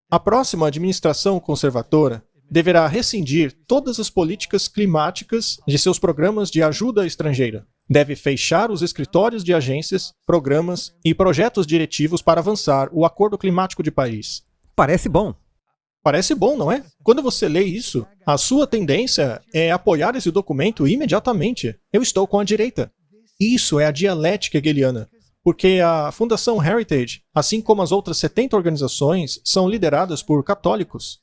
[SPEAKER 2] a próxima administração conservadora deverá rescindir todas as políticas climáticas de seus programas de ajuda estrangeira. Deve fechar os escritórios de agências, programas e projetos diretivos para avançar o Acordo Climático de Paris.
[SPEAKER 1] Parece bom.
[SPEAKER 2] Parece bom, não é? Quando você lê isso, a sua tendência é apoiar esse documento imediatamente. Eu estou com a direita. Isso é a dialética hegeliana. Porque a Fundação Heritage, assim como as outras 70 organizações, são lideradas por católicos.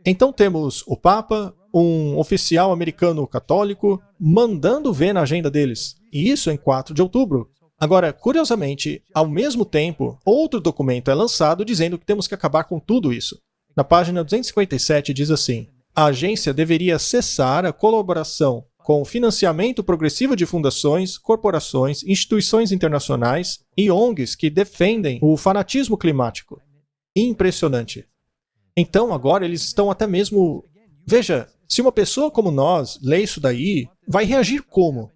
[SPEAKER 2] Então temos o Papa, um oficial americano católico, mandando ver na agenda deles. E isso em 4 de outubro. Agora, curiosamente, ao mesmo tempo, outro documento é lançado dizendo que temos que acabar com tudo isso. Na página 257 diz assim: a agência deveria cessar a colaboração com financiamento progressivo de fundações, corporações, instituições internacionais e ONGs que defendem o fanatismo climático. Impressionante. Então agora eles estão até mesmo... Veja, se uma pessoa como nós lê isso daí, vai reagir como?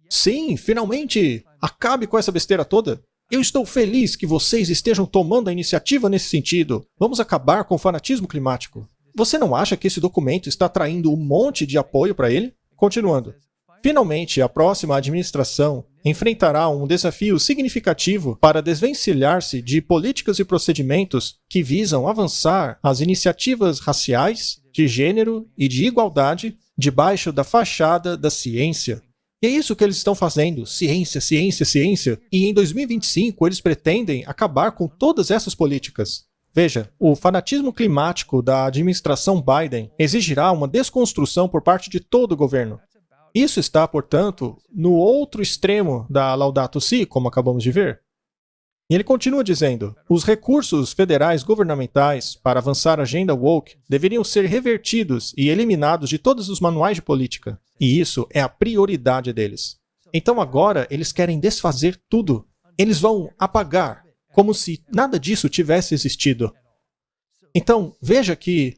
[SPEAKER 2] Sim, finalmente, acabe com essa besteira toda. Eu estou feliz que vocês estejam tomando a iniciativa nesse sentido. Vamos acabar com o fanatismo climático. Você não acha que esse documento está atraindo um monte de apoio para ele? Continuando. Finalmente, a próxima administração enfrentará um desafio significativo para desvencilhar-se de políticas e procedimentos que visam avançar as iniciativas raciais, de gênero e de igualdade debaixo da fachada da ciência. E é isso que eles estão fazendo, ciência, ciência, ciência. E em 2025 eles pretendem acabar com todas essas políticas. Veja, o fanatismo climático da administração Biden exigirá uma desconstrução por parte de todo o governo. Isso está, portanto, no outro extremo da Laudato Si, como acabamos de ver. E ele continua dizendo: os recursos federais governamentais para avançar a agenda woke deveriam ser revertidos e eliminados de todos os manuais de política. E isso é a prioridade deles. Então agora eles querem desfazer tudo. Eles vão apagar, como se nada disso tivesse existido. Então, veja que...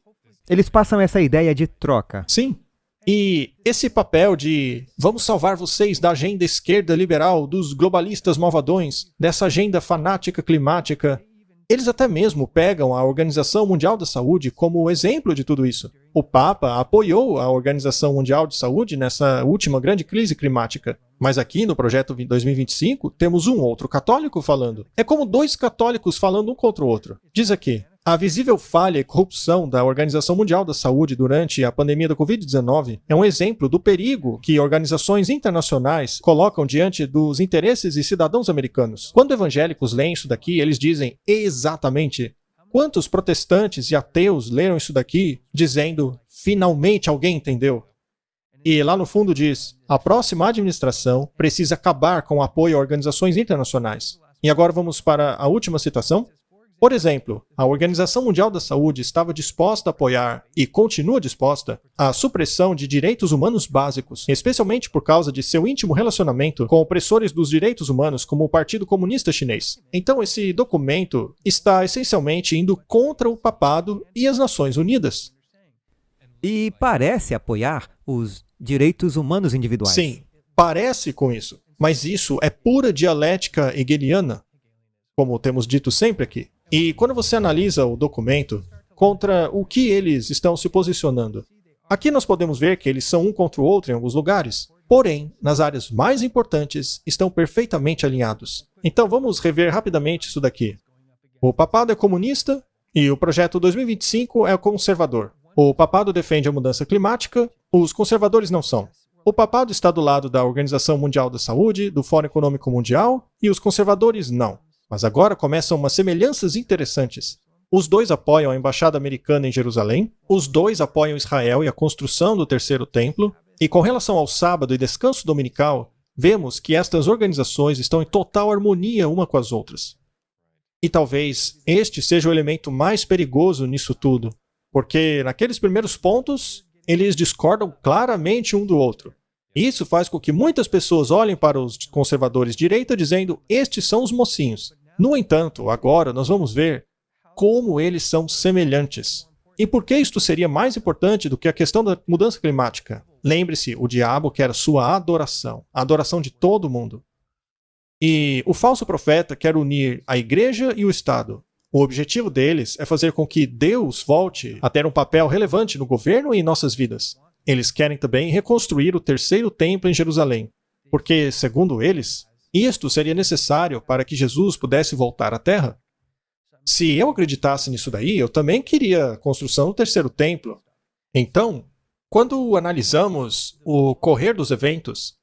[SPEAKER 1] Eles passam essa ideia de troca.
[SPEAKER 2] Sim. E esse papel de vamos salvar vocês da agenda esquerda liberal, dos globalistas malvadões, dessa agenda fanática climática, eles até mesmo pegam a Organização Mundial da Saúde como exemplo de tudo isso. O Papa apoiou a Organização Mundial de Saúde nessa última grande crise climática. Mas aqui no Projeto 2025 temos um outro católico falando. É como dois católicos falando um contra o outro. Diz aqui: a visível falha e corrupção da Organização Mundial da Saúde durante a pandemia da Covid-19 é um exemplo do perigo que organizações internacionais colocam diante dos interesses de cidadãos americanos. Quando evangélicos leem isso daqui, eles dizem exatamente: quantos protestantes e ateus leram isso daqui dizendo, finalmente alguém entendeu? E lá no fundo diz: a próxima administração precisa acabar com o apoio a organizações internacionais. E agora vamos para a última citação. Por exemplo, a Organização Mundial da Saúde estava disposta a apoiar, e continua disposta, a supressão de direitos humanos básicos, especialmente por causa de seu íntimo relacionamento com opressores dos direitos humanos como o Partido Comunista Chinês. Então esse documento está essencialmente indo contra o papado e as Nações Unidas.
[SPEAKER 1] E parece apoiar os direitos humanos individuais.
[SPEAKER 2] Sim, parece com isso, mas isso é pura dialética hegeliana, como temos dito sempre aqui. E quando você analisa o documento, contra o que eles estão se posicionando, aqui nós podemos ver que eles são um contra o outro em alguns lugares, porém, nas áreas mais importantes, estão perfeitamente alinhados. Então vamos rever rapidamente isso daqui. O papado é comunista e o projeto 2025 é conservador. O papado defende a mudança climática, os conservadores não são. O papado está do lado da Organização Mundial da Saúde, do Fórum Econômico Mundial, e os conservadores não. Mas agora começam umas semelhanças interessantes. Os dois apoiam a Embaixada Americana em Jerusalém, os dois apoiam Israel e a construção do terceiro templo, e com relação ao sábado e descanso dominical, vemos que estas organizações estão em total harmonia uma com as outras. E talvez este seja o elemento mais perigoso nisso tudo, porque naqueles primeiros pontos, eles discordam claramente um do outro. Isso faz com que muitas pessoas olhem para os conservadores de direita dizendo, estes são os mocinhos. No entanto, agora nós vamos ver como eles são semelhantes. E por que isto seria mais importante do que a questão da mudança climática? Lembre-se, o diabo quer a sua adoração, a adoração de todo mundo. E o falso profeta quer unir a igreja e o Estado. O objetivo deles é fazer com que Deus volte a ter um papel relevante no governo e em nossas vidas. Eles querem também reconstruir o terceiro templo em Jerusalém, porque, segundo eles, isto seria necessário para que Jesus pudesse voltar à Terra. Se eu acreditasse nisso daí, eu também queria a construção do terceiro templo. Então, quando analisamos o correr dos eventos,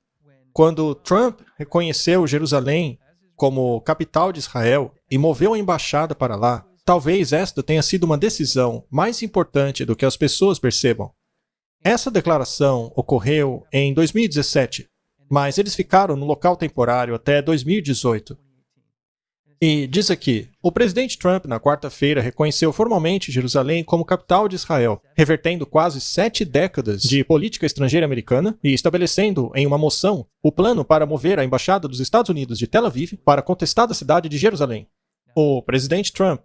[SPEAKER 2] quando Trump reconheceu Jerusalém como capital de Israel e moveu a embaixada para lá, talvez esta tenha sido uma decisão mais importante do que as pessoas percebam. Essa declaração ocorreu em 2017, mas eles ficaram no local temporário até 2018. E diz aqui, o presidente Trump, na quarta-feira, reconheceu formalmente Jerusalém como capital de Israel, revertendo quase 7 décadas de política estrangeira americana e estabelecendo em uma moção o plano para mover a embaixada dos Estados Unidos de Tel Aviv para a contestada cidade de Jerusalém. O presidente Trump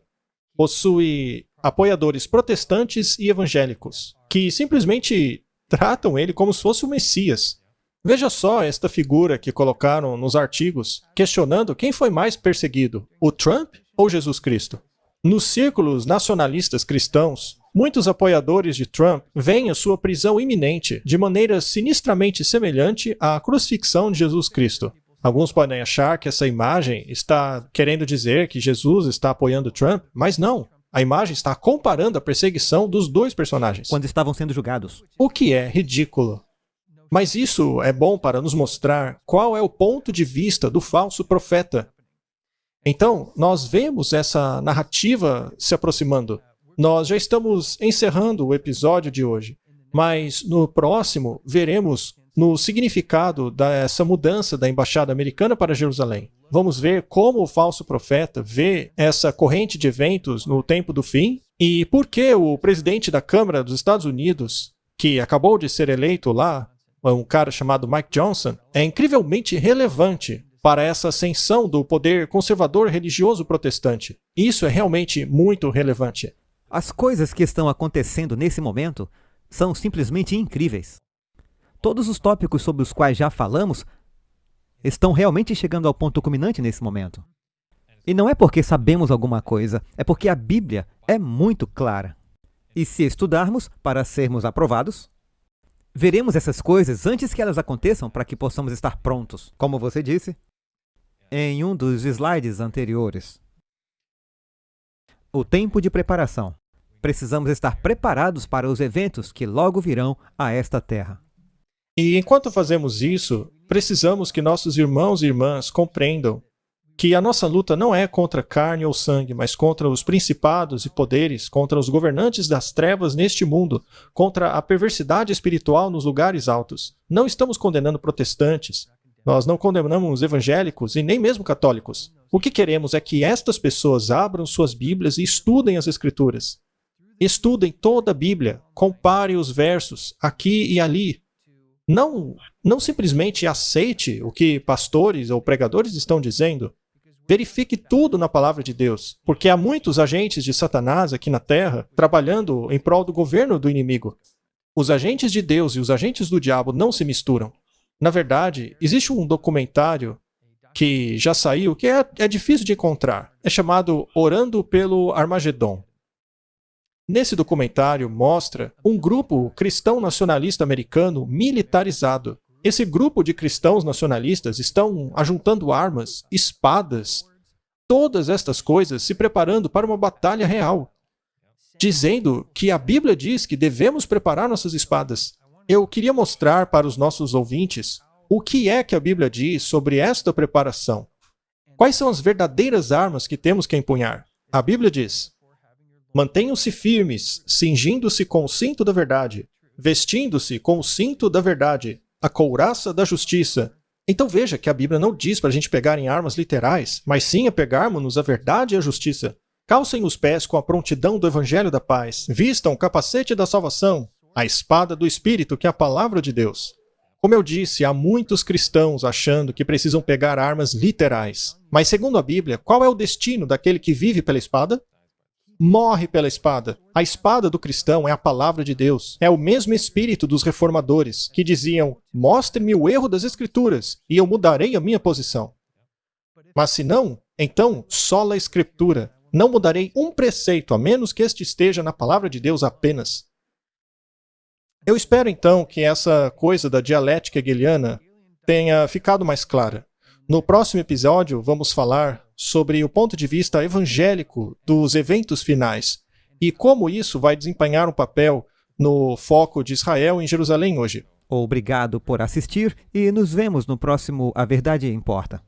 [SPEAKER 2] possui apoiadores protestantes e evangélicos, que simplesmente tratam ele como se fosse o Messias. Veja só esta figura que colocaram nos artigos, questionando quem foi mais perseguido, o Trump ou Jesus Cristo. Nos círculos nacionalistas cristãos, muitos apoiadores de Trump veem a sua prisão iminente de maneira sinistramente semelhante à crucifixão de Jesus Cristo. Alguns podem achar que essa imagem está querendo dizer que Jesus está apoiando Trump, mas não. A imagem está comparando a perseguição dos dois personagens.
[SPEAKER 1] Quando estavam sendo julgados.
[SPEAKER 2] O que é ridículo. Mas isso é bom para nos mostrar qual é o ponto de vista do falso profeta. Então, nós vemos essa narrativa se aproximando. Nós já estamos encerrando o episódio de hoje, mas no próximo veremos no significado dessa mudança da embaixada americana para Jerusalém. Vamos ver como o falso profeta vê essa corrente de eventos no tempo do fim e por que o presidente da Câmara dos Estados Unidos, que acabou de ser eleito lá, um cara chamado Mike Johnson, é incrivelmente relevante para essa ascensão do poder conservador religioso protestante. Isso é realmente muito relevante.
[SPEAKER 1] As coisas que estão acontecendo nesse momento são simplesmente incríveis. Todos os tópicos sobre os quais já falamos estão realmente chegando ao ponto culminante nesse momento. E não é porque sabemos alguma coisa, é porque a Bíblia é muito clara. E se estudarmos para sermos aprovados, veremos essas coisas antes que elas aconteçam para que possamos estar prontos, como você disse em um dos slides anteriores. O tempo de preparação. Precisamos estar preparados para os eventos que logo virão a esta terra.
[SPEAKER 2] E enquanto fazemos isso, precisamos que nossos irmãos e irmãs compreendam que a nossa luta não é contra carne ou sangue, mas contra os principados e poderes, contra os governantes das trevas neste mundo, contra a perversidade espiritual nos lugares altos. Não estamos condenando protestantes, nós não condenamos evangélicos e nem mesmo católicos. O que queremos é que estas pessoas abram suas Bíblias e estudem as Escrituras. Estudem toda a Bíblia, comparem os versos aqui e ali. Não simplesmente aceite o que pastores ou pregadores estão dizendo. Verifique tudo na palavra de Deus, porque há muitos agentes de Satanás aqui na Terra trabalhando em prol do governo do inimigo. Os agentes de Deus e os agentes do diabo não se misturam. Na verdade, existe um documentário que já saiu, que é difícil de encontrar. É chamado Orando pelo Armagedon. Nesse documentário mostra um grupo cristão nacionalista americano militarizado. Esse grupo de cristãos nacionalistas estão ajuntando armas, espadas, todas estas coisas, se preparando para uma batalha real, dizendo que a Bíblia diz que devemos preparar nossas espadas. Eu queria mostrar para os nossos ouvintes o que é que a Bíblia diz sobre esta preparação. Quais são as verdadeiras armas que temos que empunhar? A Bíblia diz: mantenham-se firmes, cingindo-se com o cinto da verdade, vestindo-se com o cinto da verdade, a couraça da justiça. Então veja que a Bíblia não diz para a gente pegar em armas literais, mas sim a pegarmos a verdade e a justiça. Calcem os pés com a prontidão do Evangelho da paz, vistam o capacete da salvação, a espada do Espírito, que é a palavra de Deus. Como eu disse, há muitos cristãos achando que precisam pegar armas literais. Mas segundo a Bíblia, qual é o destino daquele que vive pela espada? Morre pela espada. A espada do cristão é a palavra de Deus. É o mesmo espírito dos reformadores, que diziam: mostre-me o erro das Escrituras, e eu mudarei a minha posição. Mas se não, então, sola a Escritura. Não mudarei um preceito, a menos que este esteja na palavra de Deus apenas. Eu espero então que essa coisa da dialética hegeliana tenha ficado mais clara. No próximo episódio, vamos falar sobre o ponto de vista evangélico dos eventos finais e como isso vai desempenhar um papel no foco de Israel em Jerusalém hoje.
[SPEAKER 1] Obrigado por assistir e nos vemos no próximo A Verdade Importa.